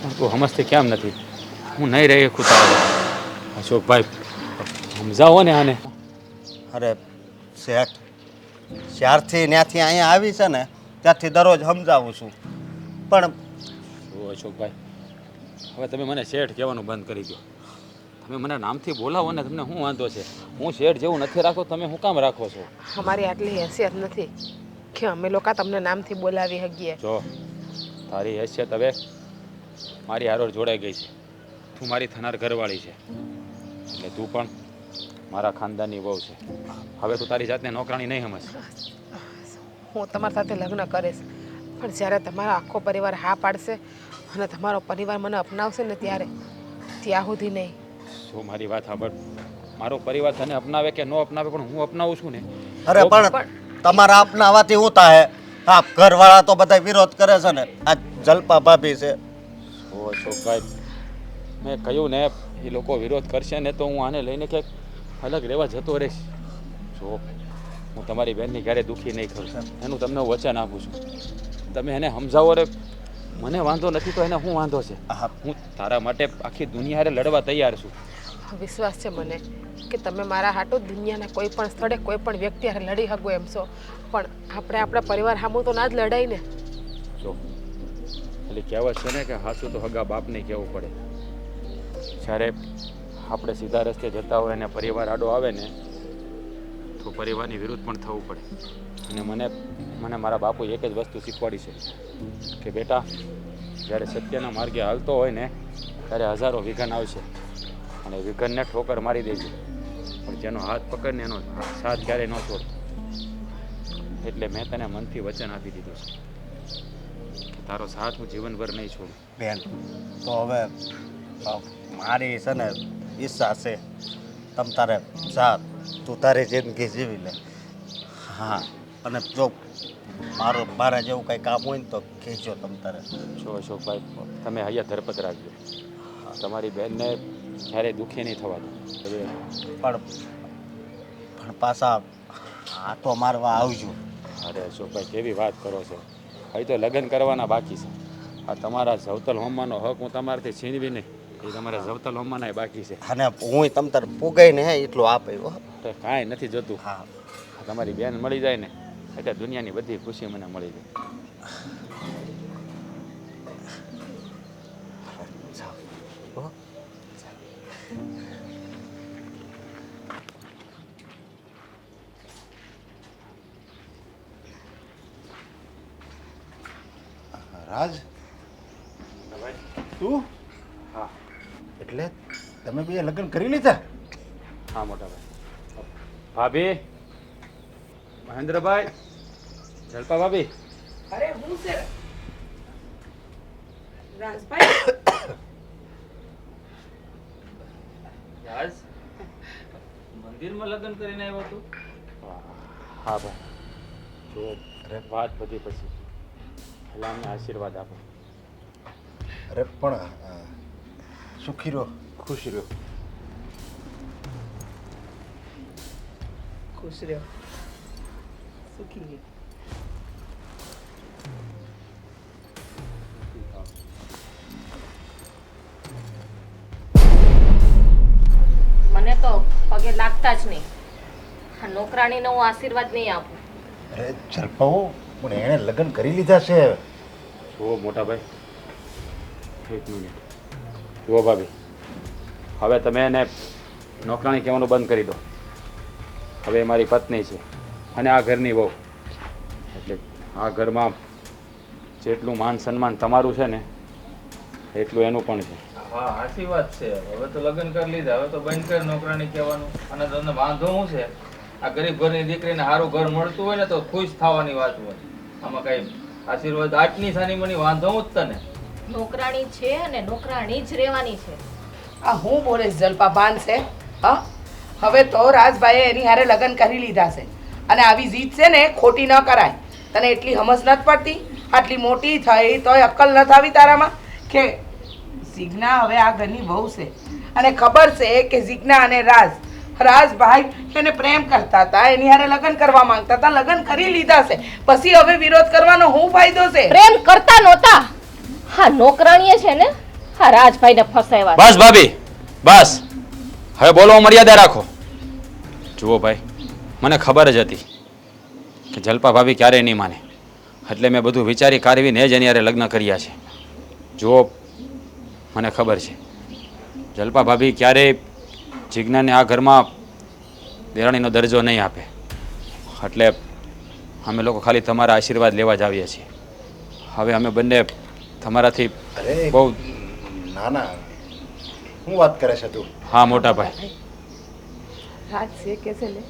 પણ તું સમજતી કેમ નથી? હું નહીં રહી શકું તારે. અશોકભાઈ, સમજાવો ને આને. અરે શેઠ, જ્યારથી ત્યાંથી અહીંયા આવી છે ને ત્યારથી દરરોજ સમજાવું છું, પણ જુઓ અશોકભાઈ, હવે તમે મને શેઠ કહેવાનું બંધ કરી દો. તમે મને નામથી બોલાવો ને, તમને શું વાંધો છે? હું શેઠ જેવું નથી રાખો, તમે શું કામ રાખો છો? અમારી આટલી હેસિયત નથી કે અમે લોકો તમને નામથી બોલાવી શકીએ. જો તારી હેસિયત હવે મારી હારોર જોડાઈ ગઈ છે. તું મારી થનાર ઘરવાળી છે, એટલે તું પણ મારા ખાનદાનની વહુ છે. હવે તું તારી જાતને નોકરાણી નહીં સમજ. હું તમારી સાથે લગ્ન કરીશ, પણ જ્યારે તમારો આખો પરિવાર હા પાડશે અને તમારો પરિવાર મને અપનાવશે ને ત્યારે, ત્યાં સુધી નહીં. શું મારી વાત સાંભળ, મારો પરિવાર તને અપનાવે કે ન અપનાવે, પણ હું અપનાવું છું ને. અરે પણ તમારા અપનાવાથી શું થાય? હા, ઘરવાળા તો બધા વિરોધ કરે છે ને. આ જલપા ભાભી છે. ઓ અશોકભાઈ, મેં કહ્યું ને એ લોકો વિરોધ કરશે ને તો હું આને લઈને ક્યાંક અલગ રહેવા જતો રહીશ. જો હું તમારી બહેનની ક્યારે દુઃખી નહીં કરું, એનું તમને હું વચન આપું છું. તમે એને સમજાવો રે. મને વાંધો નથી તો એને શું વાંધો છે? હું તારા માટે આખી દુનિયા હારે લડવા તૈયાર છું. વિશ્વાસ છે મને કે તમે મારા હાટો દુનિયાના કોઈ પણ સ્થળે કોઈ પણ વ્યક્તિ હારે લડી શકો એમ છો, પણ આપણે આપણા પરિવાર સામું તો ના જ લડાય ને. જો એટલે કહેવત છે ને કે હાસું તો હગા બાપને કહેવું પડે. જ્યારે આપણે સીધા રસ્તે જતા હોય અને પરિવાર આડો આવે ને તો પરિવારની વિરુદ્ધ પણ થવું પડે. અને મને મારા બાપુ એક જ વસ્તુ શીખવાડી છે કે બેટા, જ્યારે સત્યના માર્ગે હાલતો હોય ને ત્યારે હજારો વિઘન આવશે અને વિઘનને ઠોકર મારી દેજે, પણ જેનો હાથ પકડને એનો સાથ ક્યારેય ન છોડ. એટલે મેં તને મનથી વચન આપી દીધું છે કે તારો સાથ હું જીવનભર નહીં છોડું. બેન, તો હવે મારી છે ને ઈચ્છા છે, તમ તારે જા, તું તારી જિંદગી જીવી લે. હા, અને જો મારા જેવું કંઈ કામ હોય ને તો કહેજો તમ તારે. જો અશોકભાઈ, તમે હૈયા ધરપત રાખજો. તમારી બહેનને ક્યારેય દુઃખી નહીં થવા દો. પણ પાછા આટો મારવા આવજો. અરે અશોકભાઈ, કેવી વાત કરો છો? હવે તો લગ્ન કરવાના બાકી છે. આ તમારા જવતલ હોમવાનો હક હું તમારાથી છીનવી નહીં, એ તમારા જવતલ હોમવાના બાકી છે. અને હું તમ તારે પુગાઈને એટલું આપ્યો. તો કાંઈ નથી જોતું. હા, તમારી બેન મળી જાય ને એટલે દુનિયાની બધી ખુશી મને મળી જાય. રાજ, તું હા એટલે તમે બે લગ્ન કરી લીધા? હા મોટા ભાઈ. ભાભી, મહેન્દ્રભાઈ, જલપા ભાભી. અરે હું છે રાજભાઈ? રાજ મંદિરમાં લગ્ન કરીને આવ્યો તું? હા ભાઈ, જો વાત બધી પછી પહેલાં અમને આશીર્વાદ આપો. અરે પણ સુખી રહો, ખુશ રહ્યો. ખુશ રહ્યો, સુખી રહ્યો. મને તો પગે લાગતા જ નહીં. આ નોકરાણીને હું આશીર્વાદ નહીં આપું. અરે જલપાઓ, પણ એણે લગ્ન કરી લીધા છે. જુઓ મોટા ભાઈ, એક મિનિટ. જુઓ ભાભી, હવે તમે એને નોકરાણી કહેવાનું બંધ કરી દો. હવે એ મારી પત્ની છે અને આ ઘરની વહુ. એટલે આ ઘરમાં જેટલું માન સન્માન તમારું છે ને એટલું એનું પણ છે. હા સાચી વાત છે. હવે તો લગ્ન કરી લીધા, હવે તો બંધ કર નોકરાણી કહેવાનું. અને તમને વાંધો શું છે? આ ગરીબ ઘરની દીકરીને સારું ઘર મળતું હોય ને તો ખુશ થવાની વાત હોય. આમાં કઈ આશીર્વાદ આટની સાની મની વાંધો હું જ તને. નોકરાણી છે અને નોકરાણી જ રહેવાની છે. આ હું બોલે જલપા ભાન છે? હા, હવે તો રાજભાઈએ એની હારે લગ્ન કરી લીધા છે અને આવી જીત છે ને ખોટી ન કરાય. તને એટલી સમજ નથી પડતી? આટલી મોટી થઈ તોય અક્કલ ન આવી તારામાં કે જીજ્ઞા હવે આ ઘરની વહુ છે અને ખબર છે કે જીજ્ઞા અને રાજભાઈ એને પ્રેમ કરતા હતા, એની હારે લગ્ન કરવા માંગતા હતા, લગ્ન કરી લીધા છે, પછી હવે વિરોધ કરવાનો શું ફાયદો છે? પ્રેમ કરતા નહોતા. હા નોકરાણીએ છે ને હા રાજભાઈને ફસાવ્યા. બસ ભાભી, બસ. હવે બોલો, મર્યાદા રાખો. જુઓ ભાઈ, મને ખબર જ હતી કે જલપા ભાભી ક્યારેય નહીં માને, એટલે મેં બધું વિચારી કાઢવીને જ એની હારે લગ્ન કર્યા છે. જુઓ, મને ખબર છે જલપા ભાભી ક્યારેય જીજ્ઞાને આ ઘરમાં દેરાણીનો દરજ્જો નહીં આપે. એટલે અમે લોકો ખાલી તમારા આશીર્વાદ લેવા જ આવીએ છીએ. હવે અમે બંને તમારાથી અરે બહુ. ના ના, શું વાત કરે છે તું? હા મોટા ભાઈ, રાજ છે કે છે ને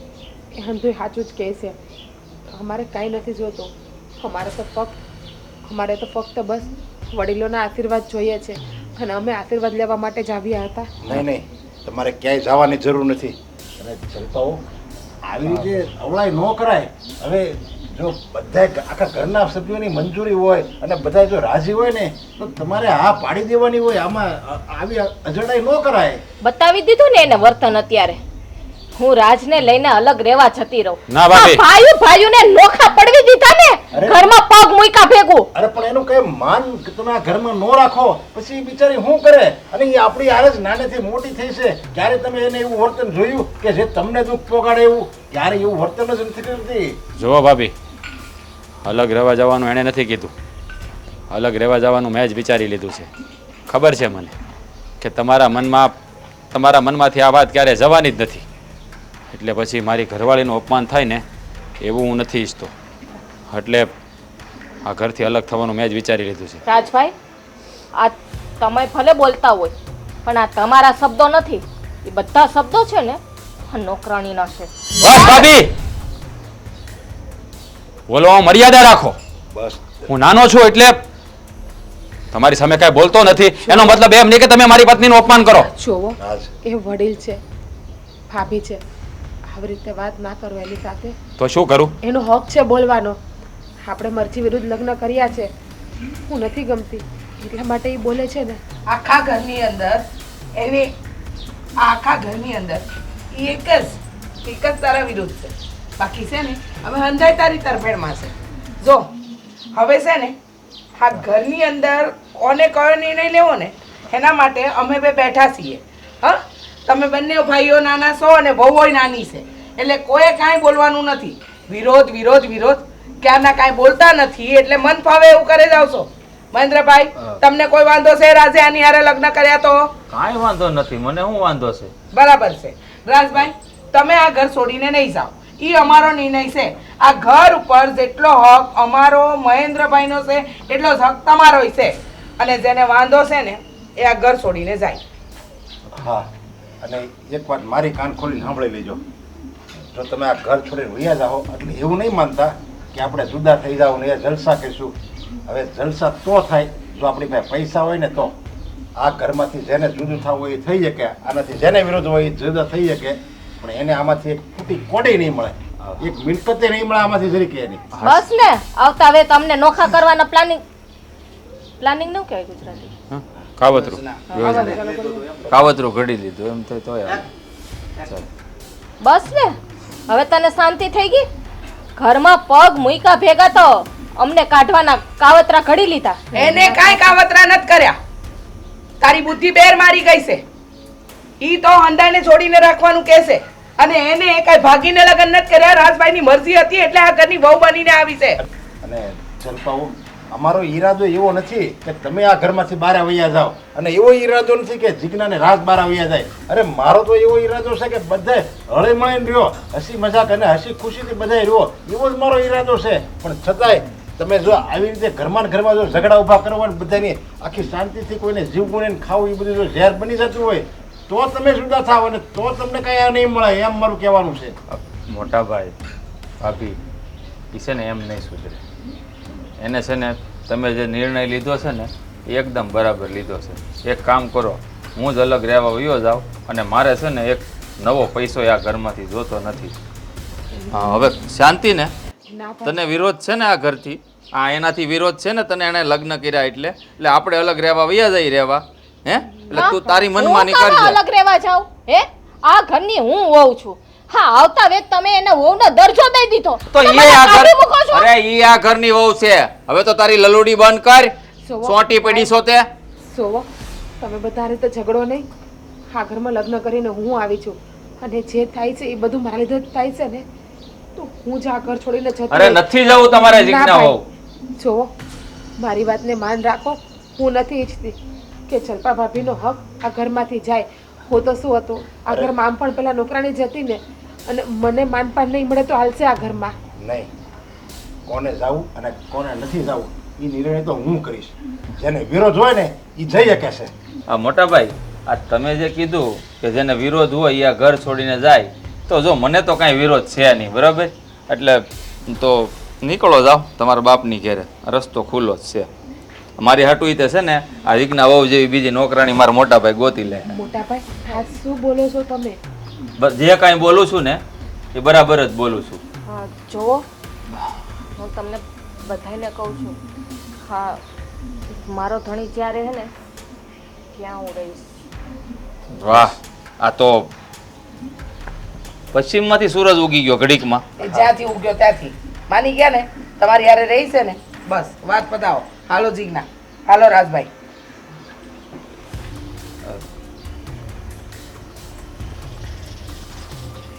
એ હંધુય સાચું જ કહે છે. અમારે કાંઈ નથી જોતું. અમારે તો ફક્ત બસ વડીલોના આશીર્વાદ જોઈએ છે અને અમે આશીર્વાદ લેવા માટે જ આવ્યા હતા. નહીં નહીં, તમારે ક્યાંય જવાની જરૂર નથી. અને જલપાઓ, આવી રીતે અવળાઈ ન કરાય. હવે જો બધા આખા ઘરના સભ્યોની મંજૂરી હોય અને બધા જો રાજી હોય ને તો તમારે હા પાડી દેવાની હોય. આમાં આવી અજડાઈ ન કરાય. બતાવી દીધું ને એને વર્તન. અત્યારે હું રાજને લઈને અલગ રહેવા જતી રહું. ના ભાભી. ભાઈઓને નોખા પડવી દીધા ને અરે. ઘરમાં પગ મૂક્યા ભેગું. અરે પણ એનું કઈ માન તમે આ ઘરમાં ન રાખો પછી એ બિચારી શું કરે? અને એ આપણી હારે જ નાનેથી મોટી થઈ છે. ક્યારે તમે એને એવું વર્તન જોયું કે જે તમને દુઃખ પોગાડે એવું? ક્યારે એવું વર્તન જ નથી કરતી. જુઓ ભાભી, અલગ રહેવા જવાનું એણે નથી કીધું. અલગ રહેવા જવાનું મેં જ વિચારી લીધું છે. ખબર છે મને કે તમારા મનમાંથી આ વાત ક્યારે જવાની જ નથી. એટલે પછી મારી ઘરવાળીનું અપમાન થાય ને એવું હું નથી ઈચ્છતો. એટલે આ ઘરથી અલગ થવાનું મેં જ વિચારી લીધું છે. રાજભાઈ, આ તમે ભલે બોલતા હોય પણ આ તમારા શબ્દો નથી. એ બધા શબ્દો છે ને આ નોકરાણીના છે. બસ ભાભી, બોલવામાં મર્યાદા રાખો. બસ હું નાનો છું એટલે તમારી સામે કાંઈ બોલતો નથી. એનો મતલબ એમ નહીં કે તમે મારી પત્નીનું અપમાન કરો. જોવો, રાજ, એ વડીલ છે, ભાભી છે, આવી રીતે વાત ના કરો એની સાથે. તો શું કરું? એનો હક છે બોલવાનો. આપણે મરજી વિરુદ્ધ લગ્ન કર્યા છે. હું નથી ગમતી એટલા માટે એ બોલે છે ને. આખા ઘરની અંદર આખા ઘરની અંદર ઈ એક જ તારા વિરુદ્ધ છે. બાકી છે ને હવે હંધાય તારી તરફેણમાં છે. જો હવે છે ને આ ઘરની અંદર કોને કયો નિર્ણય લેવો ને એના માટે અમે બે બેઠા છીએ. હા, તમે બંને ભાઈઓ નાના છો અને વહુઓય નાની છે એટલે કોઈ કાંઈ બોલવાનું નથી. વિરોધ વિરોધ વિરોધ ક્યારના કાંઈ બોલતા નથી એટલે મન ફાવે એવું કરે જાવ છો. મહેન્દ્રભાઈ, તમને કોઈ વાંધો છે રાજે આની હારે લગ્ન કર્યા તો? કાંઈ વાંધો નથી, મને શું વાંધો છે? બરાબર છે. રાજભાઈ, તમે આ ઘર છોડીને નહીં જાઓ. એ અમારો નિર્ણય છે. આ ઘર ઉપર જેટલો હક અમારો મહેન્દ્રભાઈનો છે એટલો જ હક તમારોય છે. અને જેને વાંધો છે ને એ આ ઘર છોડીને જાય. હા, અને એક વાત મારી કાન ખોલીને સાંભળી લેજો. જો તમે આ ઘર છોડીને વયા જાઓ એટલે એવું નહીં માનતા કે આપણે જુદા થઈ જાઓ ને એ જલસા કરીશું. હવે જલસા તો થાય જો આપણી પાસે પૈસા હોય ને તો. આ ઘરમાંથી જેને જુદું થવું હોય એ થઈ શકે, આનાથી જેને વિરોધ હોય એ જુદા થઈ શકે, પણ એને આમાંથી એક ફૂટી કોડી નહીં મળે, એક મિલકતે નહીં મળે આમાંથી જરીકે એની. બસ ને આવતા હવે તમને નોખા કરવાના પ્લાનિંગ નું કહેવાય ગુજરાતી? હા, કાવતરું કાવતરું ઘડી લીધું એમ તો તોય આવે. ચાલ. બસ ને હવે તને શાંતિ થઈ ગઈ? ઘરમાં પગ મૂક્યા ભેગા તો અમને કાઢવાના કાવતરા ઘડી લીધા. એને કાંઈ કાવતરા નથી કર્યા. તારી બુદ્ધિ બેર મારી ગઈ છે. ઈ તો હંધાઈને છોડીને રાખવાનું કહેશે અને એને કાંઈ ભાગીને લગ્ન નથી કર્યા. રાજભાઈની મરજી હતી એટલે આ ઘરની વહુ બનીને આવી છે. અને જલપાઓ, અમારો ઈરાદો એવો નથી કે તમે આ ઘરમાંથી બહાર વયા જાઓ, અને એવો ઈરાદો નથી કે જીજ્ઞાને રાત બહાર વયા જાય. અરે મારો તો એવો ઈરાદો છે કે બધાય હળે મળીને રહ્યો, હસી મજાક અને હસી ખુશીથી બધાય રહ્યો, એવો જ મારો ઈરાદો છે. પણ છતાંય તમે જો આવી રીતે ઘરમાં જો ઝઘડા ઊભા કરવા ને બધાની આખી શાંતિથી કોઈને જીવ ગુણીને ખાવું એ બધું જો ઝેર બની જતું હોય તો તમે જુદા થાવ અને તો તમને કાંઈ નહીં મળે, એમ મારું કહેવાનું છે. મોટા ભાઈ ભાભી એ છે ને એમ નહીં સુધરે. એને છે ને તમે જે નિર્ણય લીધો છે ને એ એકદમ બરાબર લીધો છે. એક કામ કરો, હું જ અલગ રહેવા વયો જાઉં અને મારે છે ને એક નવો પૈસો આ ઘરમાંથી જોતો નથી. હા, હવે શાંતિ ને? તને વિરોધ છે ને આ ઘરથી? આ એનાથી વિરોધ છે ને તને, એને લગ્ન કર્યા એટલે આપણે અલગ રહેવા વયા જઈ રહેવા. હે એટલે તું તારી મનમાની હું કામ કરજે. અલગ રહેવા જાઉં? હે આ ઘરની હું વહુ છું. હા, આવતા વેત તમે એને વહુનો દરજ્જો દઈ દીધો. તો તમે ઈ આ કાઢી મૂકો છો? ઘર, અરે ઈ આ ઘરની વહુ છે. હવે તો તારી લલુડી બંધ કર. જોવો. સોટી પડી છો તે. જોવો, તમે બધા રીતે ઝઘડો નહીં. આ ઘરમાં લગ્ન કરીને હું આવી છું અને જે થાય છે એ બધું મારા લીધે જ થાય છે ને. તો હું જ આ ઘર છોડીને જતી અરે રહીશ. નથી જવું તમારે ના જીજ્ઞા ભાઈ. વહુ. જોવો, મારી વાતને માન રાખો. હું નથી ઈચ્છતી કે જલ્પા ભાભીનો હક આ ઘરમાંથી જાય. હું તો શું હતું, આ ઘરમાં આમ પણ પેલા નોકરાણી જતી ને, અને મને માનપાન નહીં મળે તો હાલશે આ ઘરમાં. નહીં, કોને જવું અને કોને નથી જવું એ નિર્ણય તો હું કરીશ. જેને વિરોધ હોય ને એ જઈ શકે છે. આ મોટા ભાઈ, આ તમે જે કીધું કે જેને વિરોધ હોય એ આ ઘર છોડીને જાય, તો જો મને તો કાંઈ વિરોધ છે નહીં, બરાબર? એટલે તો નીકળો જાઓ તમારા બાપની ઘેરે, રસ્તો ખુલ્લો જ છે. મારી હાટું ઈ તે છે ને આ રીતના વહુ જેવી બીજી નોકરાણી મારા મોટા ભાઈ ગોતી લે. મોટા ભાઈ, આ શું બોલો છો તમે? જે કાંઈ બોલું છું ને એ બરાબર જ બોલું છું. હા, જો હું તમને બધાને કહું છું, હા મારો ધણી જ્યાં રહે ને ત્યાં હું રહીશ. વાહ, આ તો પશ્ચિમમાંથી સૂરજ ઉગી ગયો ઘડીકમાં. એ જ્યાંથી ઉગ્યો ત્યાંથી માની ગયા ને તમારી યારે રહી છે ને. બસ વાત પતાવો. હાલો જીજ્ઞા, હાલો રાજભાઈ.